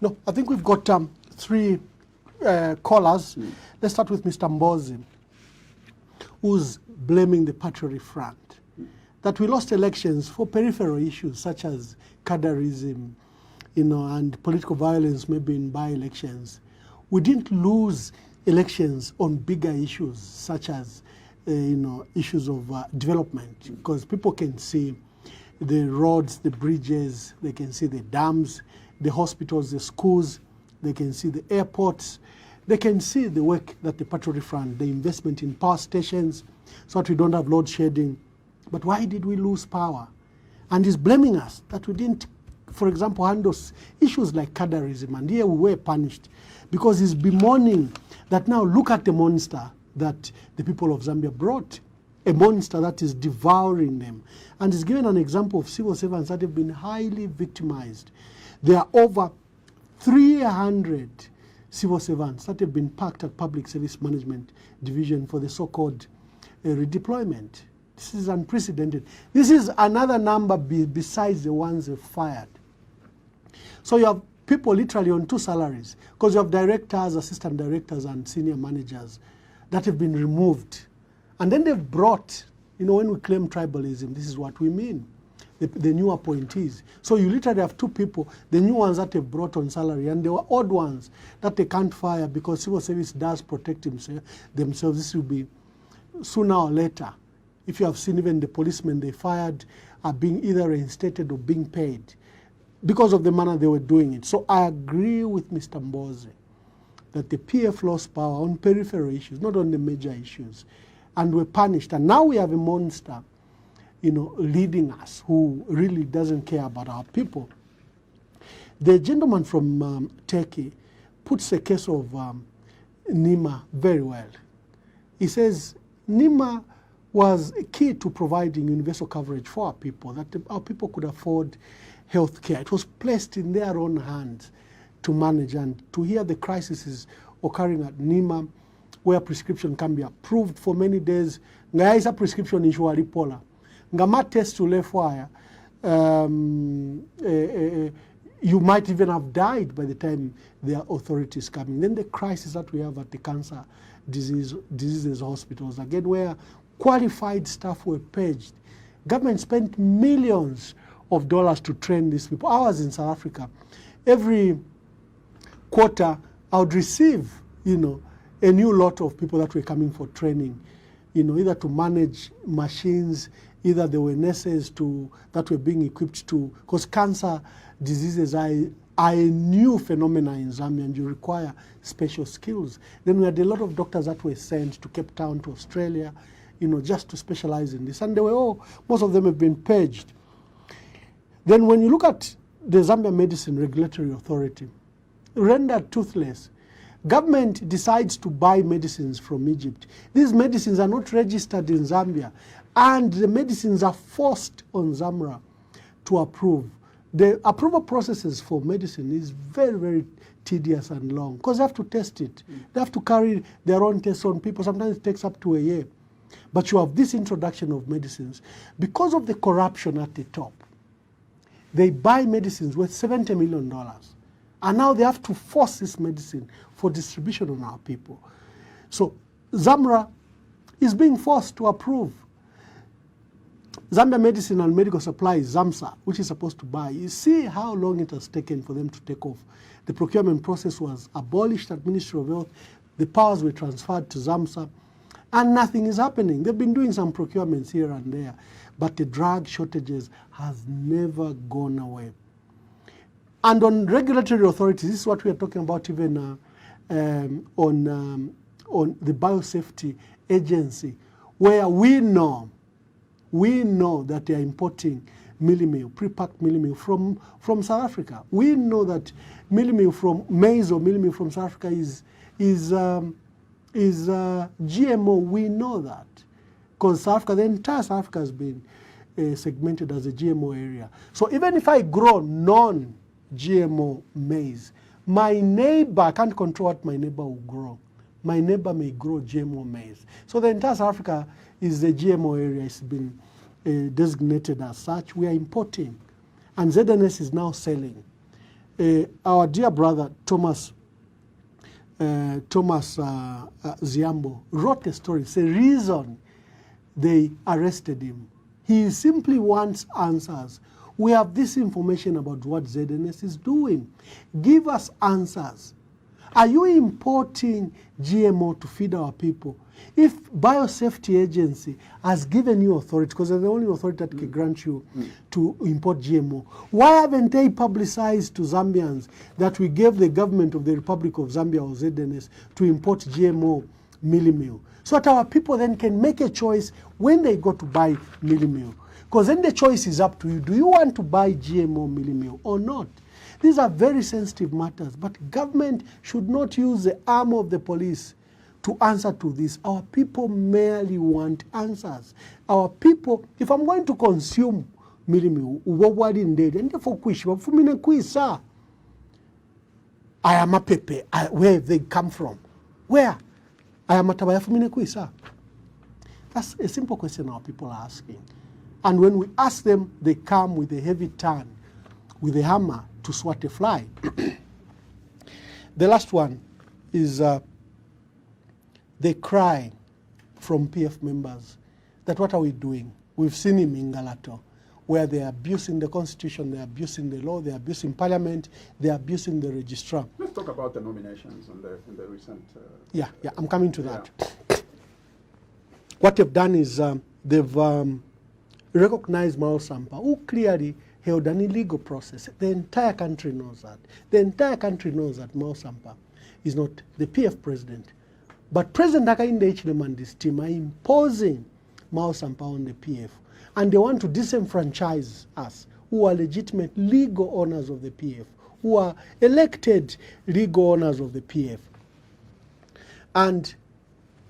No, I think we've got 3 callers. Let's start with Mr. Mbozi, who's blaming the Patriotic Front that we lost elections for peripheral issues such as cadarism, and political violence, maybe in by-elections. We didn't lose elections on bigger issues, such as, issues of development, because people can see the roads, the bridges, they can see the dams, the hospitals, the schools, they can see the airports, they can see the work that the Patriotic Front, the investment in power stations, so that we don't have load shedding. But why did we lose power? And he's blaming us that we didn't, for example, handle issues like cadarism, and here we were punished because he's bemoaning that now look at the monster that the people of Zambia brought, a monster that is devouring them. And he's given an example of civil servants that have been highly victimized. There are over 300 civil servants that have been parked at Public Service Management Division for the so-called redeployment. This is unprecedented. This is another number besides the ones they've fired. So you have people literally on 2 salaries, because you have directors, assistant directors, and senior managers that have been removed. And then they've brought, when we claim tribalism, this is what we mean, the new appointees. So you literally have 2 people, the new ones that they've brought on salary, and there were odd ones that they can't fire because civil service does protect themselves. This will be sooner or later. If you have seen even the policemen they fired are being either reinstated or being paid because of the manner they were doing it. So I agree with Mr. Mbozi that the PF lost power on peripheral issues, not on the major issues, and we're punished. And now we have a monster, leading us who really doesn't care about our people. The gentleman from Turkey puts the case of Nima very well. He says Nima was key to providing universal coverage for our people, that our people could afford health care. It was placed in their own hands to manage, and to hear the crises occurring at Nima, where prescription can be approved for many days. Ngaisa prescription insurali pola. Ngama test to fire. You might even have died by the time the authorities coming. Then the crisis that we have at the cancer diseases hospitals, again, where qualified staff were paged. Government spent millions of dollars to train these people. I was in South Africa. Every quarter, I would receive, a new lot of people that were coming for training, either to manage machines, either there were nurses that were being equipped to, because cancer diseases are are a new phenomena in Zambia, and you require special skills. Then we had a lot of doctors that were sent to Cape Town, to Australia, just to specialize in this. And most of them have been purged. Then when you look at the Zambia Medicine Regulatory Authority, rendered toothless, government decides to buy medicines from Egypt. These medicines are not registered in Zambia, and the medicines are forced on ZAMRA to approve. The approval processes for medicine is very, very tedious and long because they have to test it. They have to carry their own tests on people. Sometimes it takes up to a year. But you have this introduction of medicines. Because of the corruption at the top, they buy medicines worth $70 million. And now they have to force this medicine for distribution on our people. So ZAMRA is being forced to approve. Zambia Medicine and Medical Supplies, ZAMSA, which is supposed to buy. You see how long it has taken for them to take off. The procurement process was abolished at Ministry of Health. The powers were transferred to ZAMSA, and nothing is happening. They've been doing some procurements here and there, but the drug shortages has never gone away. And on regulatory authorities, this is what we are talking about even on the Biosafety Agency, where we know that they are importing mealie meal, pre-packed mealie meal from South Africa. We know that mealie meal from maize or mealie meal from South Africa is GMO. We know that because South Africa, the entire South Africa has been segmented as a GMO area. So even if I grow non-GMO maize, my neighbor, I can't control what my neighbor will grow. My neighbor may grow GMO maize. So the entire South Africa is the GMO area. It's been designated as such. We are importing, and ZNS is now selling. Our dear brother Thomas Ziambo wrote a story. It's a reason they arrested him. He simply wants answers. We have this information about what ZNS is doing. Give us answers. Are you importing GMO to feed our people? If Biosafety Agency has given you authority, because they're the only authority that can grant you to import GMO, why haven't they publicized to Zambians that we gave the government of the Republic of Zambia or ZNS to import GMO mealie meal? So that our people then can make a choice when they go to buy mealie meal. Because then the choice is up to you. Do you want to buy GMO mealie meal or not? These are very sensitive matters, but government should not use the arm of the police to answer to this. Our people merely want answers. Our people, if I'm going to consume mealie meal, what in there, and for kuisha, I am a pepe. Where they come from? Where? I am a tabaya fumine kuisha. That's a simple question our people are asking. And when we ask them, they come with a heavy turn, with a hammer to swat a fly. The last one is the cry from PF members that what are we doing? We've seen him in Galato, where they're abusing the constitution, they're abusing the law, they're abusing parliament, they're abusing the registrar. Let's talk about the nominations in the recent... Yeah, I'm coming to that. What they've done is they've recognized Mao Sampa, who clearly held an illegal process. The entire country knows that. The entire country knows that Mao Sampa is not the PF president. But President Hakainde Hichilema and his team are imposing Mao Sampa on the PF. And they want to disenfranchise us, who are legitimate legal owners of the PF, who are elected legal owners of the PF. And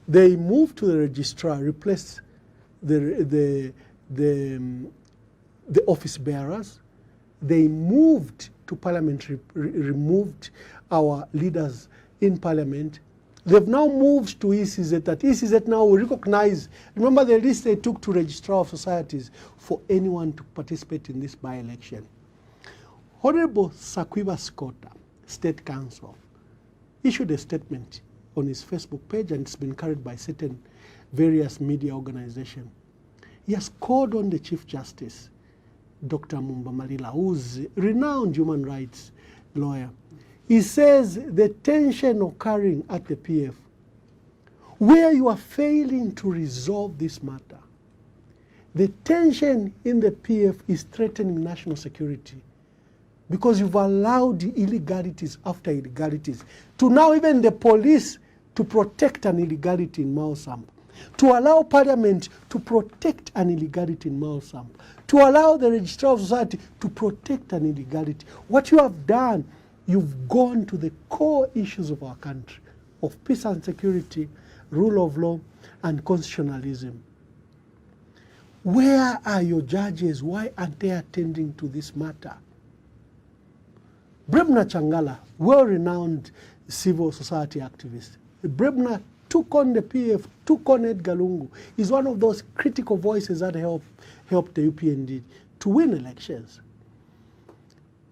they move to the registrar, replace the office bearers. They moved to parliament, removed our leaders in parliament. They've now moved to ECZ. That ECZ now will recognize, remember the list they took to registrar of societies for anyone to participate in this by-election. Honorable Sakwiba Skota, State Council, issued a statement on his Facebook page, and it's been carried by certain various media organizations. He has called on the Chief Justice, Dr. Mwamba Malila, who's a renowned human rights lawyer. He says the tension occurring at the PF, where you are failing to resolve this matter, the tension in the PF is threatening national security. because you've allowed illegalities after illegalities to now even the police to protect an illegality in Mwamba, to allow Parliament to protect an illegality in Mwamba, to allow the Registrar of Society to protect an illegality. What you have done, you've gone to the core issues of our country, of peace and security, rule of law, and constitutionalism. Where are your judges? Why aren't they attending to this matter? Bremna Changala, well-renowned civil society activist. Bremna took on the PF, took on Edgar Lungu. He's one of those critical voices that helped the UPND to win elections.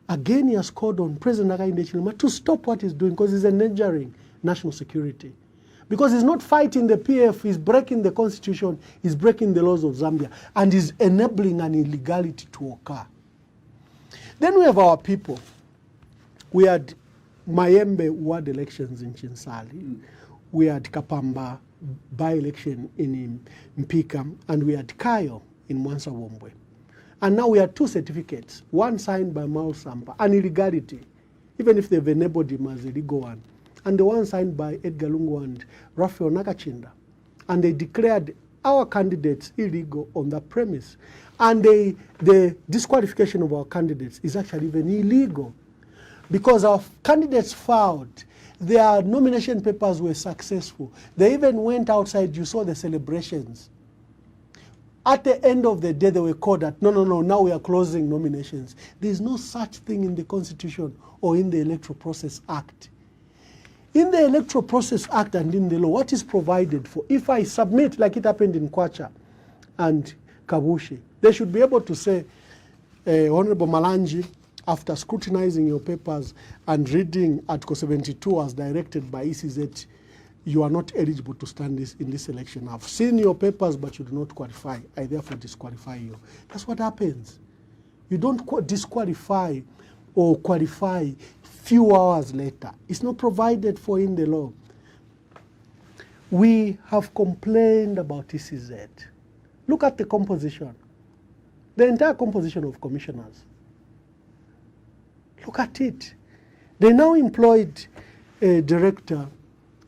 Again, he has called on President Hakainde Hichilema to stop what he's doing because he's endangering national security. Because he's not fighting the PF, he's breaking the constitution, he's breaking the laws of Zambia, and he's enabling an illegality to occur. Then we have our people. We had Mayembe ward elections in Chinsali. We had Kapamba by-election in Mpika, and we had Kayo in Mwansa-Wombwe. And now we have two certificates, one signed by Mwamba, an illegality, even if they've enabled him as a legal one, and the one signed by Edgar Lungu and Raphael Nakachinda. And they declared our candidates illegal on that premise. And the disqualification of our candidates is actually even illegal, because our candidates filed, their nomination papers were successful. They even went outside, you saw the celebrations. At the end of the day, they were called that, no, now we are closing nominations. There's no such thing in the Constitution or in the Electoral Process Act. In the Electoral Process Act and in the law, what is provided for? If I submit, like it happened in Kwacha and Kabushi, they should be able to say, Honorable Malanji, after scrutinizing your papers and reading Article 72 as directed by ECZ, you are not eligible to stand in this election. I've seen your papers, but you do not qualify. I therefore disqualify you. That's what happens. You don't disqualify or qualify few hours later. It's not provided for in the law. We have complained about ECZ. Look at the composition. The entire composition of commissioners. Look at it. They now employed a director,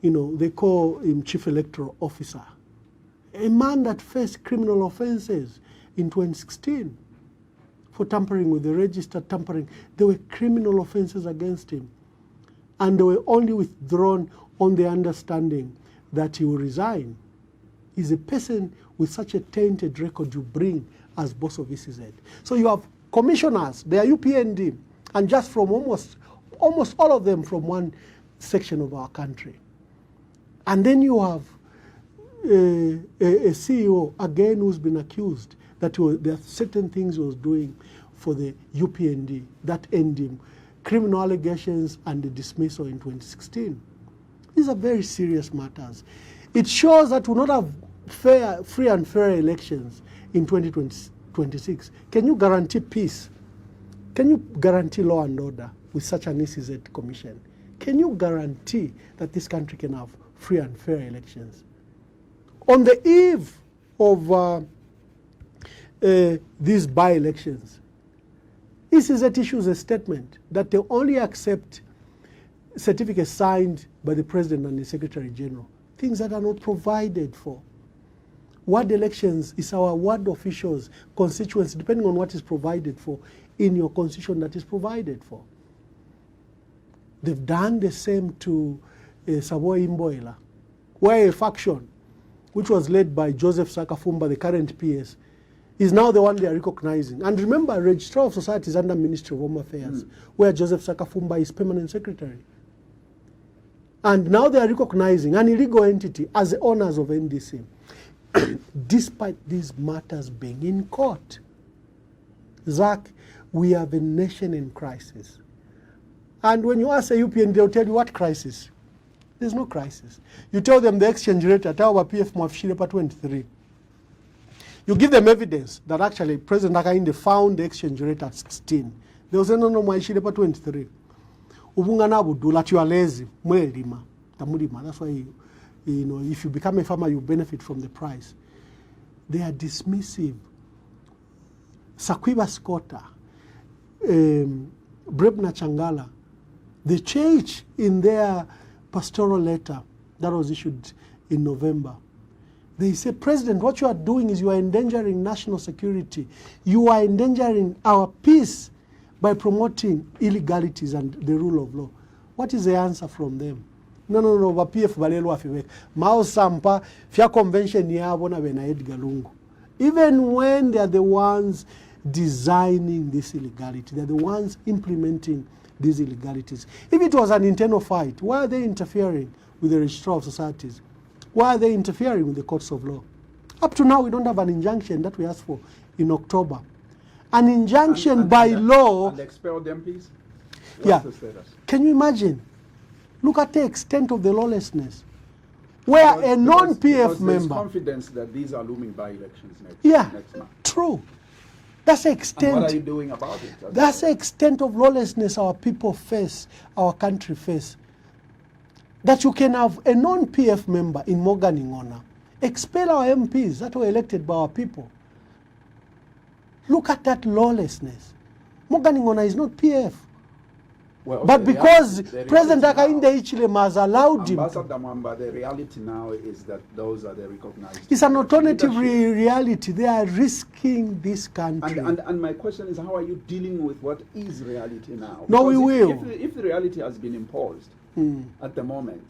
they call him Chief Electoral Officer, a man that faced criminal offenses in 2016 for tampering with the register, tampering. There were criminal offenses against him. And they were only withdrawn on the understanding that he will resign. He's a person with such a tainted record you bring as boss of ECZ. So you have commissioners, they are UPND, and just from almost all of them from one section of our country. And then you have a CEO, again, who's been accused that there are certain things he was doing for the UPND that end him, criminal allegations and the dismissal in 2016. These are very serious matters. It shows that we'll not have free and fair elections in 2026. Can you guarantee peace? Can you guarantee law and order with such an ECZ commission? Can you guarantee that this country can have free and fair elections? On the eve of these by-elections, ECZ issues a statement that they only accept certificates signed by the President and the Secretary General, things that are not provided for. Ward elections is our ward officials' constituents, depending on what is provided for in your constitution that is provided for. They've done the same to Savoy Imboela, where a faction, which was led by Joseph Sakafumba, the current PS, is now the one they are recognizing. And remember, Registrar of Society is under Ministry of Home Affairs, where Joseph Sakafumba is permanent secretary. And now they are recognizing an illegal entity as the owners of NDC, despite these matters being in court. Zach, we have a nation in crisis. And when you ask a UPN, they'll tell you, what crisis? There's no crisis. You tell them the exchange rate at our PF Mwafshilepa 23. You give them evidence that actually President Hakainde found the exchange rate at 16. They'll say, no, Mwafshilepa 23. Ubungana budu, that you are lazy. That's why, if you become a farmer, you benefit from the price. They are dismissive. Sakwiba Scotta, Brebna Changala, the church in their pastoral letter that was issued in November, they say, President, what you are doing is you are endangering national security. You are endangering our peace by promoting illegalities and the rule of law. What is the answer from them? No, PF balelo afibeka. Mao Sampa, fya convention yabo na bena Edgar Lungu. Even when they are the ones designing this illegality, they are the ones implementing these illegalities. If it was an internal fight, why are they interfering with the registrar of societies? Why are they interfering with the courts of law? Up to now, we don't have an injunction that we asked for in October. An injunction by law. And expel them, please? What's the status? Can you imagine? Look at the extent of the lawlessness. Where a non-PF member... There's confidence that these are looming by-elections next month. True. That's the extent. And what are you doing about it? That's the extent of lawlessness our people face, our country face. That you can have a non-PF member in Morgan Ingona expel our MPs that were elected by our people. Look at that lawlessness. Morgan Ingona is not PF. Well, okay, but because President Hakainde Hichilema has allowed him. Ambassador Mwamba, the reality now is that those are the recognized. It's an alternative reality. They are risking this country. And my question is, how are you dealing with what is reality now? No, we will. If the reality has been imposed at the moment,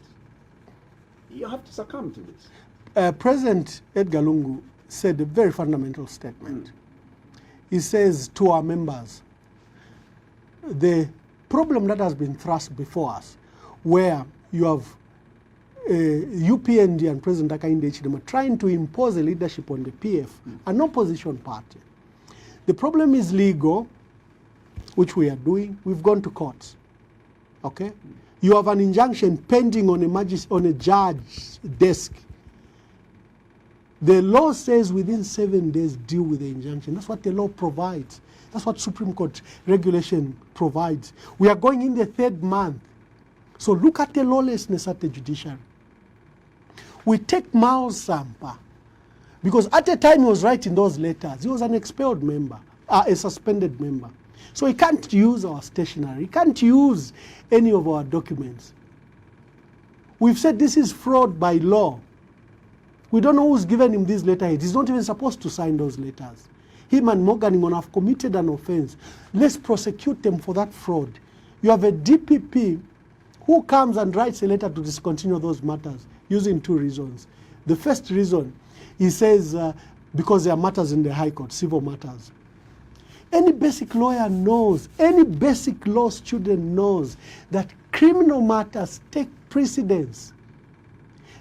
you have to succumb to this. President Edgar Lungu said a very fundamental statement. He says to our members, the problem that has been thrust before us, where you have UPND and President Hakainde Hichilema trying to impose a leadership on the PF, an opposition party. The problem is legal, which we are doing. We've gone to courts. Okay? You have an injunction pending on a judge's desk. The law says within 7 days deal with the injunction. That's what the law provides. That's what Supreme Court regulation provides. We are going in the 3rd month. So look at the lawlessness at the judiciary. We take Mao Sampa, because at the time he was writing those letters, he was an expelled member, a suspended member. So he can't use our stationery. He can't use any of our documents. We've said this is fraud by law. We don't know who's given him these letterheads. He's not even supposed to sign those letters. Him and Morgan Ingona have committed an offense. Let's prosecute them for that fraud. You have a DPP who comes and writes a letter to discontinue those matters using 2 reasons. The first reason, he says, because there are matters in the High Court, civil matters. Any basic lawyer knows, any basic law student knows that criminal matters take precedence.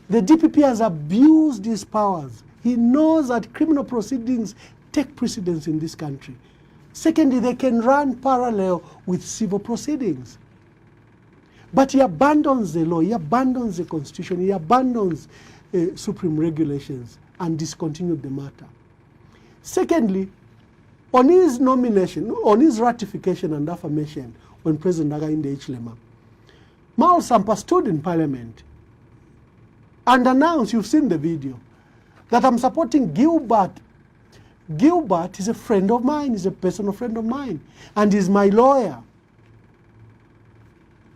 The DPP has abused his powers. He knows that criminal proceedings take precedence in this country. Secondly, they can run parallel with civil proceedings. But he abandons the law, he abandons the constitution, he abandons supreme regulations and discontinued the matter. Secondly, on his nomination, on his ratification and affirmation when President Hakainde Hichilema, Mao Sampa stood in Parliament and announced, you've seen the video, that I'm supporting Gilbert. Gilbert is a friend of mine, is a personal friend of mine, and is my lawyer.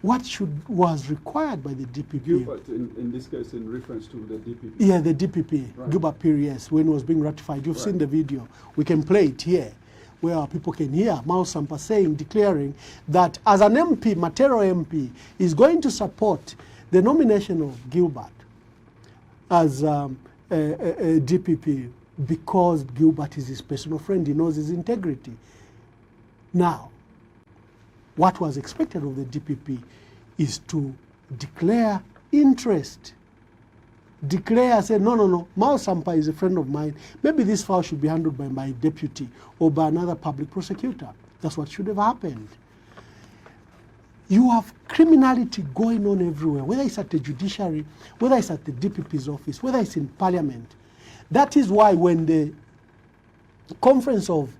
What was required by the DPP? Gilbert, in this case, in reference to the DPP? Yeah, the DPP, right. Gilbert Pires, when it was being ratified. You've seen the video. We can play it here, where our people can hear Mao Sampa declaring that as an MP, Matero MP, is going to support the nomination of Gilbert as a DPP because Gilbert is his personal friend. He knows his integrity. Now, what was expected of the DPP is to declare interest. Declare, say, no, Mao Sampa is a friend of mine. Maybe this file should be handled by my deputy or by another public prosecutor. That's what should have happened. You have criminality going on everywhere, whether it's at the judiciary, whether it's at the DPP's office, whether it's in Parliament. That is why when the Conference of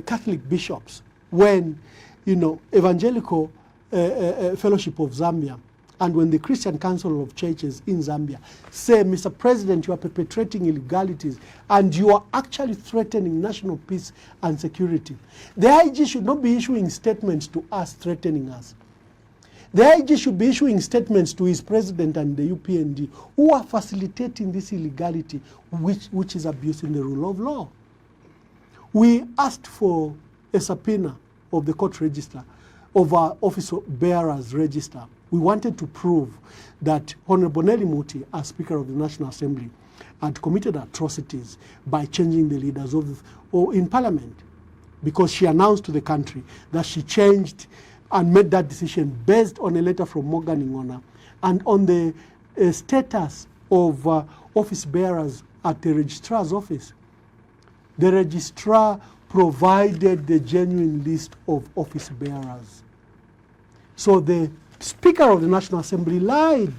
Catholic Bishops, when Evangelical Fellowship of Zambia and when the Christian Council of Churches in Zambia say, Mr. President, you are perpetrating illegalities and you are actually threatening national peace and security, the IG should not be issuing statements to us threatening us. The IG should be issuing statements to his president and the UPND who are facilitating this illegality, which is abusing the rule of law. We asked for a subpoena of the court register, of our office bearers register. We wanted to prove that Honorable Nelly Muti, as Speaker of the National Assembly, had committed atrocities by changing the leaders in Parliament, because she announced to the country that she changed and made that decision based on a letter from Morgan Ingona and on the status of office bearers at the registrar's office. The registrar provided the genuine list of office bearers. So the Speaker of the National Assembly lied,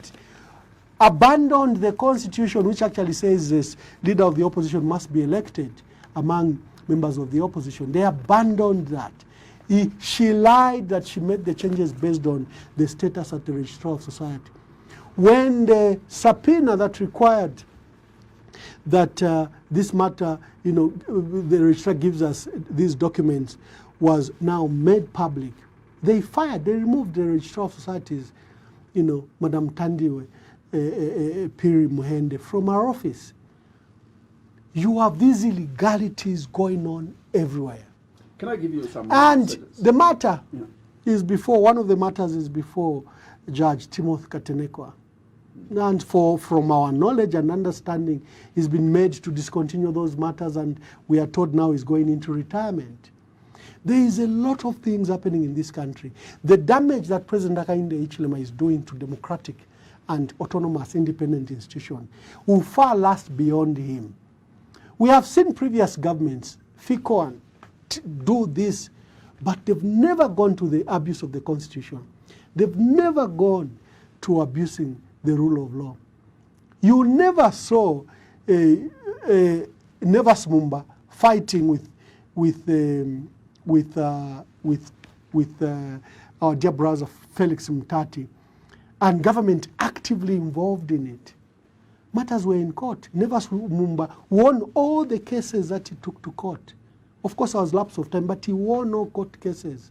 abandoned the Constitution, which actually says this leader of the opposition must be elected among members of the opposition. They abandoned that. She lied that she made the changes based on the status at the Registrar of Society. When the subpoena that required that this matter, the registrar gives us these documents, was now made public, they removed the Registrar of Societies, Madam Tandiwe Piri Muhende, from our office. You have these illegalities going on everywhere. Can I give you some And messages? the matter is before, one of the matters is before Judge Timothy Katenekwa. And from our knowledge and understanding, he's been made to discontinue those matters, and we are told now he's going into retirement. There is a lot of things happening in this country. The damage that President Hakainde Hichilema is doing to democratic and autonomous independent institutions will far last beyond him. We have seen previous governments, FICO, do this, but they've never gone to the abuse of the Constitution. They've never gone to abusing the rule of law. You never saw Nevas Mwamba fighting with our dear brother Felix Mtati, and government actively involved in it. Matters were in court. Nevas Mwamba won all the cases that he took to court. Of course, there was lapse of time, but he won all court cases,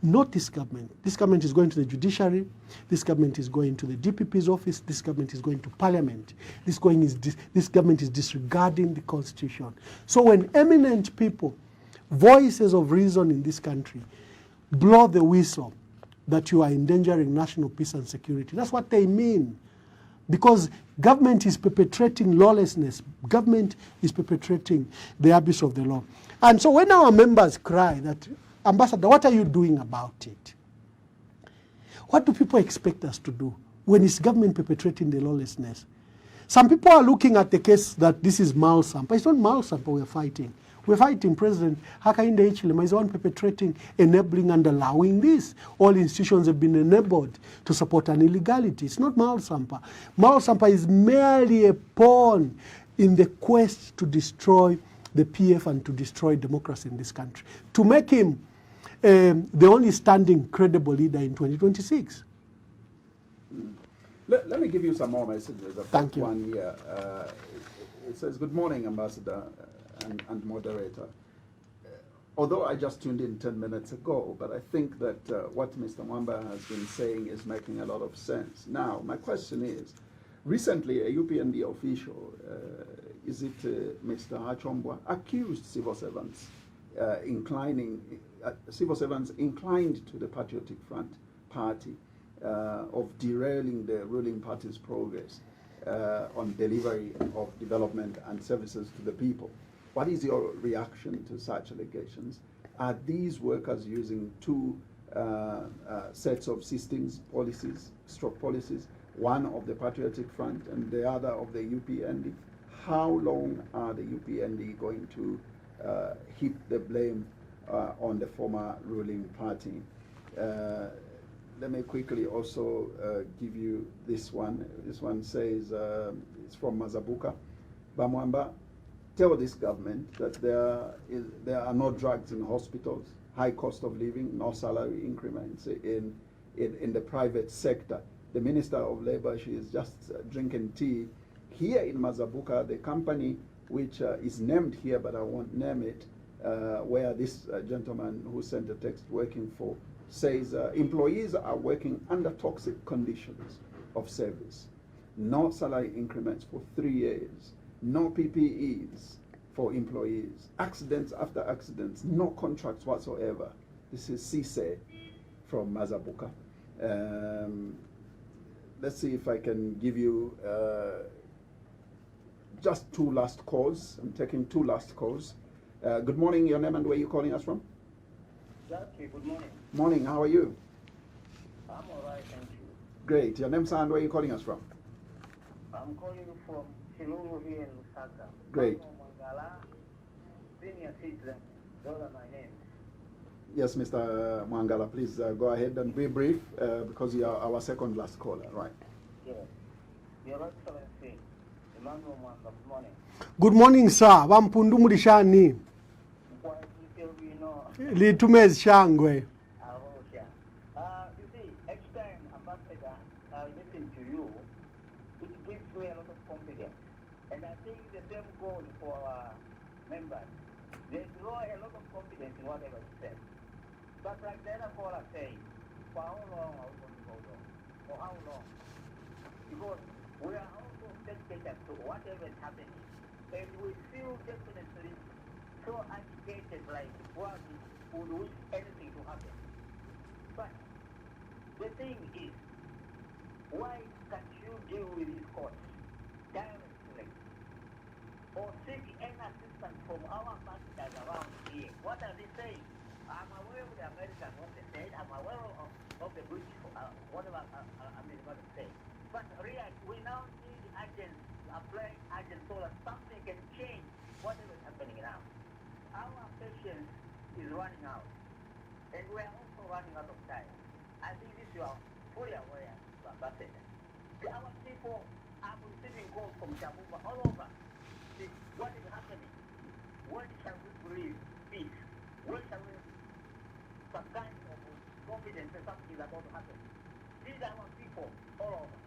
Not this government. This government is going to the judiciary. This government is going to the DPP's office. This government is going to Parliament. This government is disregarding the Constitution. So when eminent people, voices of reason in this country, blow the whistle that you are endangering national peace and security, that's what they mean. Because government is perpetrating lawlessness. Government is perpetrating the abuse of the law. And so when our members cry that, Ambassador, what are you doing about it? What do people expect us to do when it's government perpetrating the lawlessness? Some people are looking at the case that this is Malsampa. It's not Malsampa we're fighting. We're fighting President Hakainde Hichilema is the one perpetrating, enabling and allowing this. All institutions have been enabled to support an illegality. It's not Malsampa. Malsampa is merely a pawn in the quest to destroy the PF and to destroy democracy in this country, to make him the only standing credible leader in 2026. Let me give you some more messages. Thank you. One here. It says, good morning, Ambassador and moderator. Although I just tuned in 10 minutes ago, but I think that what Mr. Mwamba has been saying is making a lot of sense. Now, my question is, recently a UPND official, is it Mr. Hachombwa, accused civil servants inclined to the Patriotic Front Party of derailing the ruling party's progress on delivery of development and services to the people. What is your reaction to such allegations? Are these workers using two sets of systems, policies, one of the Patriotic Front and the other of the UPND? How long are the UPND going to heap the blame on the former ruling party? Let me quickly also give you this one. This one says, it's from Mazabuka. Bamwamba, tell this government that there are no drugs in hospitals, high cost of living, no salary increments in in the private sector. The Minister of Labour, she is just drinking tea. Here in Mazabuka, the company which is named here, but I won't name it, where this gentleman who sent the text working for says employees are working under toxic conditions of service. No salary increments for 3 years. No PPEs for employees. Accidents after accidents. No contracts whatsoever. This is Cisse from Mazabuka. Let's see if I can give you just 2 last calls. I'm taking 2 last calls. Good morning, your name and where you calling us from? Jackie, good morning. Morning, how are you? I'm all right, thank you. Great. Your name, sir, and where you calling us from? I'm calling you from Chilulu here in Lusaka. Great. Mangala, senior citizen. Those are my names. Yes, Mr. Mwangala, please go ahead and be brief because you are our second last caller, right? Yes. Your Excellency, Emmanuel Mwamba, good morning. Good morning, sir. Bampundu mulishani. Quite detail we know. Litumez shangwe. You see, each time Ambassador listen to you, it gives me a lot of confidence. And I think the same goal for our members. They draw a lot of confidence in whatever you say. But like the other caller saying, for how long are we going to hold on? For how long? Because we are also spectators to whatever is happening. And we feel definitely so agitated like what would wish anything to happen. But the thing is, why can't you deal with these courts directly? Or seek any assistance from our partners around here? What are they saying? I'm aware of the Americans, what they said. I'm aware of the British, whatever America said. But really, we now need agents, applying agents so that something can change whatever is happening now. Our patience is running out. And we are also running out of time. I think this you are fully aware, Ambassador. Our people are receiving calls from Shabumba all over. See, what is happening? When shall we breathe peace? When shall we some kind of confidence that something is about to happen? These are our people all over.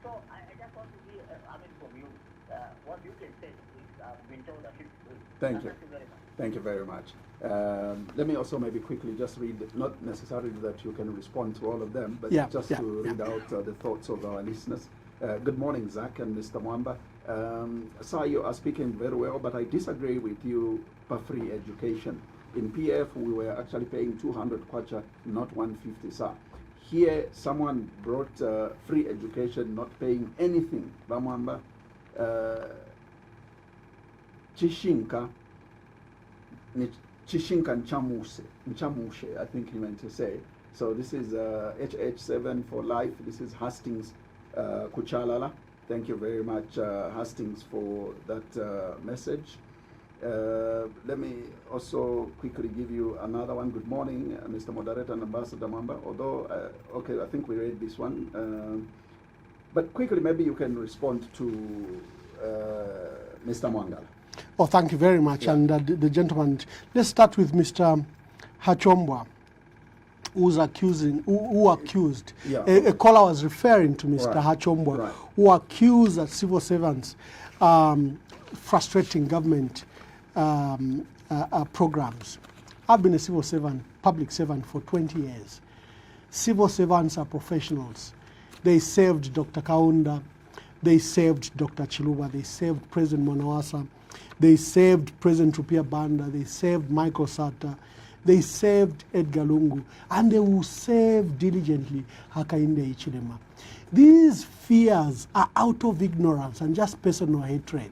So I just want to hear, from you, what you can say is been told that it's good. Thank you. Thank you very much. Thank you very much. Let me also maybe quickly just read, not necessarily that you can respond to all of them, but to read out the thoughts of our listeners. Good morning, Zach and Mr. Mwamba. Sir, you are speaking very well, but I disagree with you for free education. In PF, we were actually paying 200 kwacha, not 150, sir. Here, someone brought free education, not paying anything. Bamwamba, Chishinka Nchamuse, I think he meant to say. So this is HH7 for life. This is Hastings Kuchalala. Thank you very much, Hastings, for that message. Let me also quickly give you another one. Good morning, Mr. Moderator and Ambassador Mwamba. Although, okay, I think we read this one. But quickly, maybe you can respond to Mr. Mwangala. Oh, thank you very much. Yeah. And the gentleman, let's start with Mr. Hachombwa, who accused. Yeah. A caller was referring to Mr. Right. Hachombwa, Right. who accused that civil servants frustrating government programs. I've been a civil servant, public servant for 20 years. Civil servants are professionals. They saved Dr. Kaunda, they saved Dr. Chiluba, they saved President Mwanawasa, they saved President Rupia Banda, they saved Michael Sata, they saved Edgar Lungu, and they will save diligently Hakainde Ichilema. These fears are out of ignorance and just personal hatred.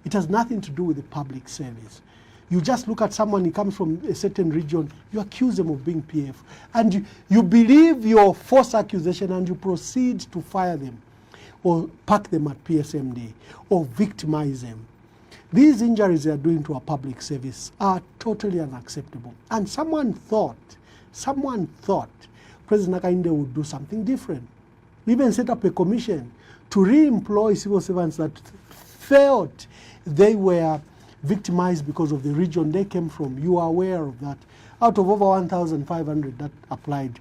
It has nothing to do with the public service. You just look at someone, he comes from a certain region, you accuse them of being PF, and you believe your false accusation and you proceed to fire them or pack them at PSMD or victimize them. These injuries they are doing to our public service are totally unacceptable. And someone thought President Hakainde would do something different. Even set up a commission to re-employ civil servants that felt they were victimized because of the region they came from. You are aware of that. Out of over 1,500 that applied,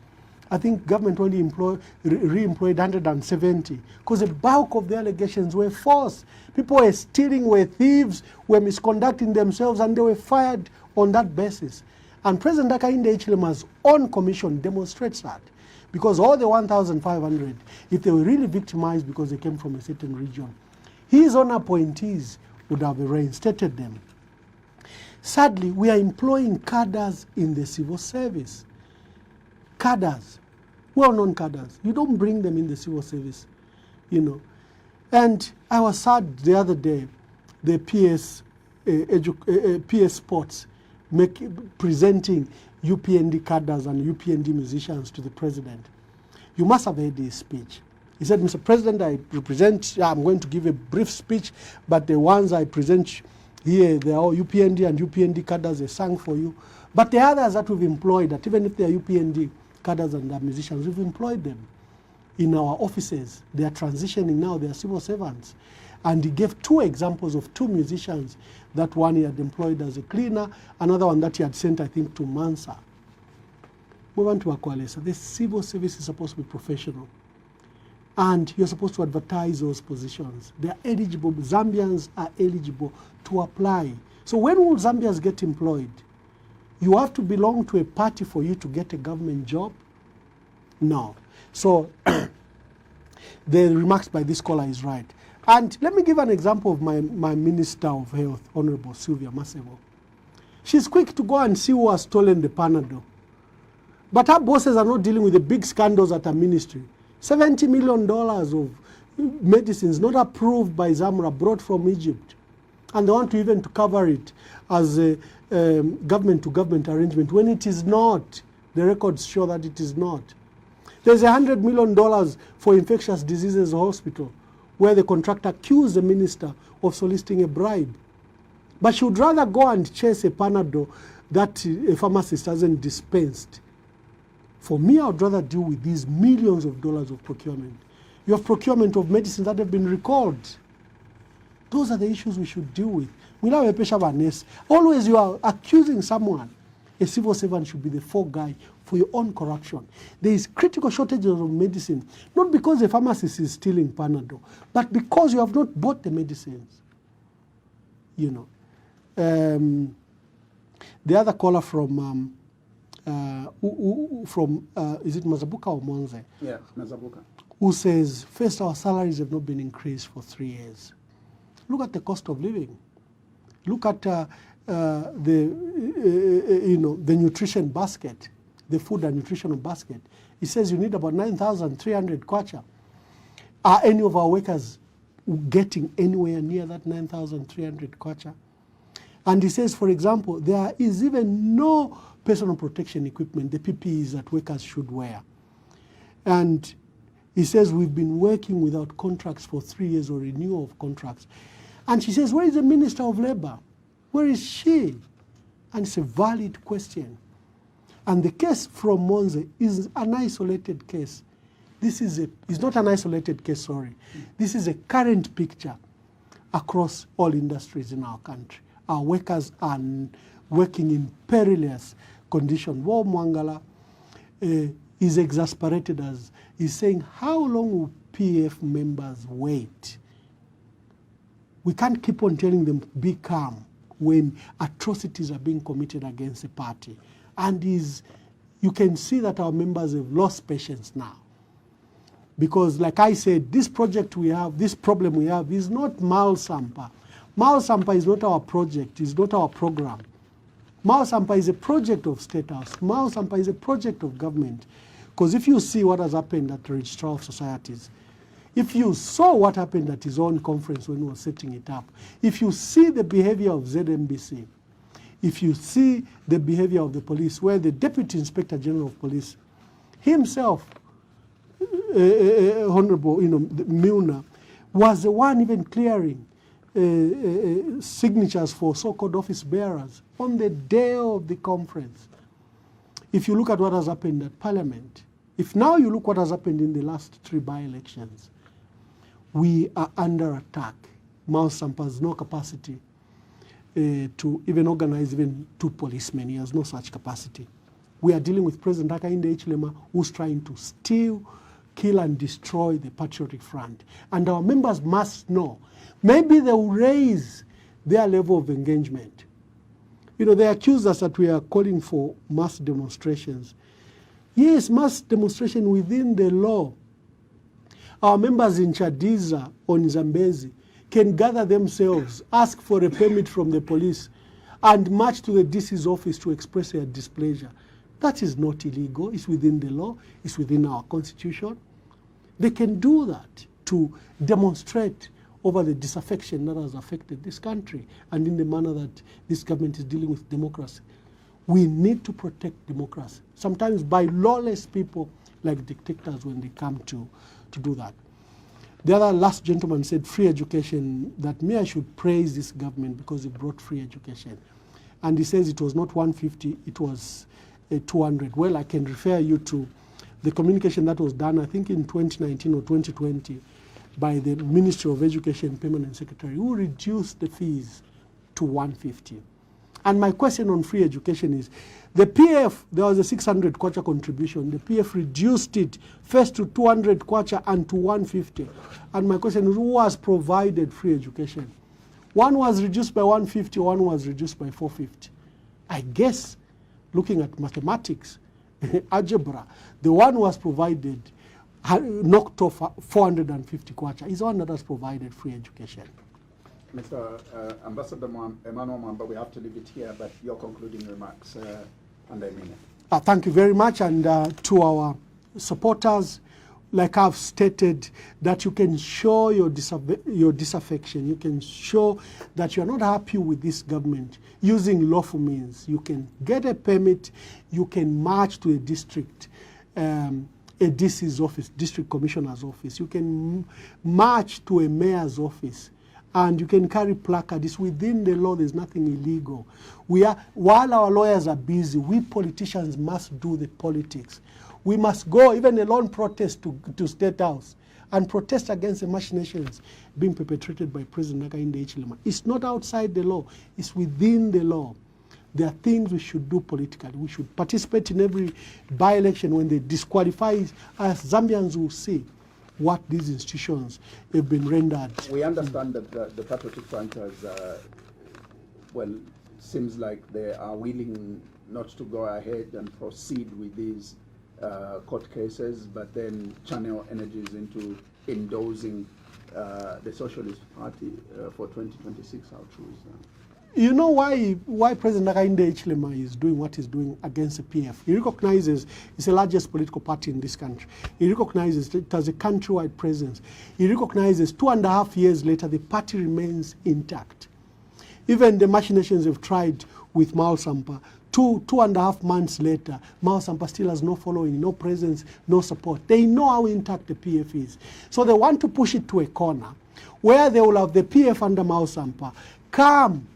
I think government only re-employed 170 because the bulk of the allegations were false. People were stealing, were thieves, were misconducting themselves, and they were fired on that basis. And President Hakainde Hichilema's own commission demonstrates that. Because all the 1,500, if they were really victimized because they came from a certain region, his own appointees would have reinstated them. Sadly, we are employing cadres in the civil service. Cadres, well-known cadres. You don't bring them in the civil service, you know. And I was sad the other day, the PS Sports presenting UPND cadres and UPND musicians to the president. You must have heard his speech. He said, Mr. President, I'm going to give a brief speech, but the ones I present here, they are all UPND and UPND cadres, they sang for you. But the others that we've employed, that even if they are UPND cadres and are musicians, we've employed them in our offices. They are transitioning now, they are civil servants. And he gave 2 examples of 2 musicians, that one he had employed as a cleaner, another one that he had sent, I think, to Mansa. Move on to Akwalesa. The civil service is supposed to be professional. And you're supposed to advertise those positions. They are eligible. Zambians are eligible to apply. So when will Zambians get employed? You have to belong to a party for you to get a government job? No. So the remarks by this scholar is right. And let me give an example of my Minister of Health, Honorable Sylvia Masebo. She's quick to go and see who has stolen the Panadol. But her bosses are not dealing with the big scandals at her ministry. $70 million of medicines not approved by Zamra, brought from Egypt. And they want to even to cover it as a government-to-government arrangement, when it is not. The records show that it is not. There's $100 million for infectious diseases hospital, where the contractor accused the minister of soliciting a bribe. But she would rather go and chase a Panadol that a pharmacist hasn't dispensed. For me, I would rather deal with these millions of dollars of procurement. You have procurement of medicines that have been recalled. Those are the issues we should deal with. Always you are accusing someone. A civil servant should be the fall guy for your own corruption. There is critical shortages of medicine, not because the pharmacist is stealing Panadol, but because you have not bought the medicines. You know. The other caller from is it Mazabuka or Monze? Yeah, Mazabuka. Who says, first, our salaries have not been increased for 3 years. Look at the cost of living. Look at the nutrition basket, the food and nutritional basket. It says you need about 9,300 kwacha. Are any of our workers getting anywhere near that 9,300 kwacha? And he says, for example, there is even no personal protection equipment, the PPEs that workers should wear. And he says we've been working without contracts for 3 years or renewal of contracts. And she says, where is the Minister of Labour? Where is she? And it's a valid question. And the case from Monze is an isolated case. It's not an isolated case, sorry. This is a current picture across all industries in our country. Our workers are working in perilous conditions. Wo Mwangala is exasperated as he's saying, how long will PF members wait? We can't keep on telling them be calm when atrocities are being committed against a party. And you can see that our members have lost patience now. Because like I said, this project we have, this problem we have is not Malsampa. Malsampa is not our project, is not our program. Malsampa is a project of State House. Malsampa is a project of government. Because if you see what has happened at the Registrar of Societies, if you saw what happened at his own conference when he was setting it up, if you see the behavior of ZMBC, if you see the behavior of the police, where the Deputy Inspector General of Police himself, Honorable Milner, was the one even clearing signatures for so-called office bearers on the day of the conference. If you look at what has happened at Parliament, if now you look what has happened in the last 3 by-elections, we are under attack. Malsampa has no capacity to even organize even 2 policemen. He has no such capacity. we are dealing with President Hakainde Hichilema, who's trying to steal, kill and destroy the Patriotic Front. And our members must know, maybe they will raise their level of engagement. You know, they accuse us that we are calling for mass demonstrations. Yes, mass demonstration within the law. Our members in Chadiza or in Zambezi can gather themselves, ask for a permit from the police, and march to the DC's office to express their displeasure. That is not illegal. It's within the law. It's within our constitution. They can do that to demonstrate over the disaffection that has affected this country and in the manner that this government is dealing with democracy. We need to protect democracy, sometimes by lawless people like dictators when they come to do that. The other last gentleman said free education, that me I should praise this government because it brought free education. And he says it was not 150, it was 200. Well, I can refer you to the communication that was done, I think in 2019 or 2020, by the Ministry of Education Permanent Secretary, who reduced the fees to 150. And my question on free education is, the PF, there was a 600 kwacha contribution. The PF reduced it first to 200 kwacha and to 150. And my question is, who has provided free education? One was reduced by 150, one was reduced by 450. I guess, looking at mathematics, algebra, the one who was provided, knocked off 450 kwacha, is the one that has provided free education. Mr. Ambassador Emmanuel Mwamba, we have to leave it here, but your concluding remarks under Emmanuel. Thank you very much, and to our supporters, like I've stated, that you can show your disaffection, you can show that you're not happy with this government using lawful means. You can get a permit, you can march to a district, a DC's office, district commissioner's office, you can march to a mayor's office, and you can carry placard. It's within the law. There's nothing illegal. While our lawyers are busy, we politicians must do the politics. We must go, even a lone protest to State House, and protest against the machinations being perpetrated by President Hakainde Hichilema. It's not outside the law. It's within the law. There are things we should do politically. We should participate in every by-election. When they disqualify us, Zambians will see what these institutions have been rendered. We understand that the Patriotic Front has, well, seems like they are willing not to go ahead and proceed with these court cases, but then channel energies into endorsing the Socialist Party for 2026. How true is that? You know why President Hakainde Hichilema is doing what he's doing against the PF? He recognizes it's the largest political party in this country. He recognizes it has a countrywide presence. He recognizes 2.5 years later the party remains intact. Even the machinations have tried with Mao Sampa. 2.5 months later, Mao Sampa still has no following, no presence, no support. They know how intact the PF is. So they want to push it to a corner where they will have the PF under Mao Sampa come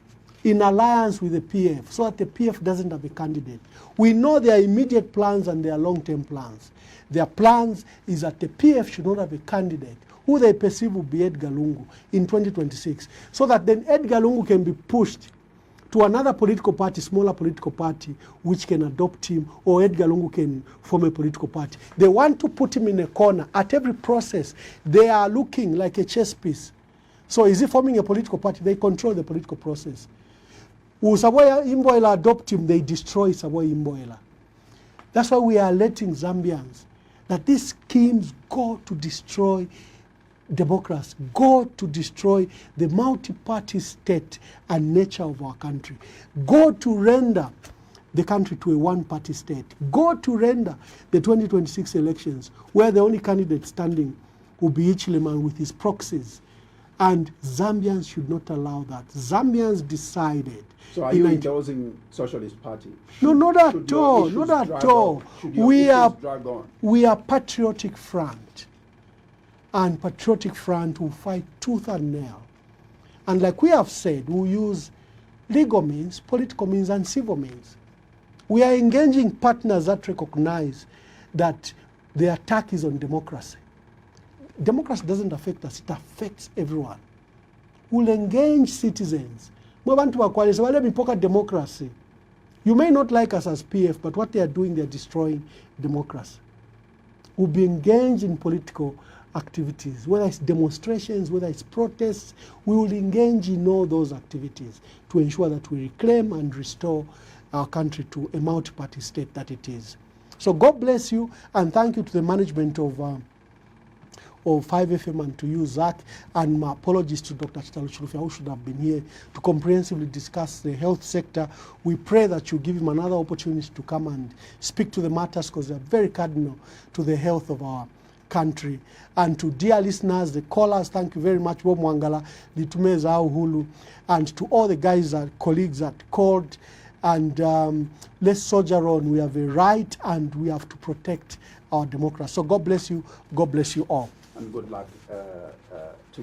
in alliance with the PF so that the PF doesn't have a candidate. We know their immediate plans and their long-term plans. Their plans is that the PF should not have a candidate who they perceive will be Edgar Lungu in 2026, so that then Edgar Lungu can be pushed to another political party, smaller political party, which can adopt him, or Edgar Lungu can form a political party. They want to put him in a corner. At every process, they are looking like a chess piece. So is he forming a political party? They control the political process. Will Saboya Imboela adopt him? They destroy Saboya Imboela. That's why we are letting Zambians that these schemes go to destroy democracy, go to destroy the multi-party state and nature of our country, go to render the country to a one-party state, go to render the 2026 elections where the only candidate standing will be Hichilema with his proxies. And Zambians should not allow that. Zambians decided. So are you endorsing Socialist Party? No, not at all. Not at all. We are Patriotic Front. And Patriotic Front will fight tooth and nail. And like we have said, we'll use legal means, political means, and civil means. We are engaging partners that recognize that the attack is on democracy. Democracy doesn't affect us, it affects everyone. We'll engage citizens. Let me poke democracy. You may not like us as PF, but what they are doing, they are destroying democracy. We'll be engaged in political activities, whether it's demonstrations, whether it's protests. We will engage in all those activities to ensure that we reclaim and restore our country to a multi-party state that it is. So God bless you, and thank you to the management of 5FM and to you, Zach, and my apologies to Dr. Chitaluchulufia, who should have been here to comprehensively discuss the health sector. We pray that you give him another opportunity to come and speak to the matters, because they're very cardinal to the health of our country. And to dear listeners, the callers, thank you very much, Bob Mwangala, Litumeza Uhulu, and to all the guys, colleagues that called. And let's soldier on. We have a right and we have to protect our democracy. So God bless you. God bless you all. And good luck to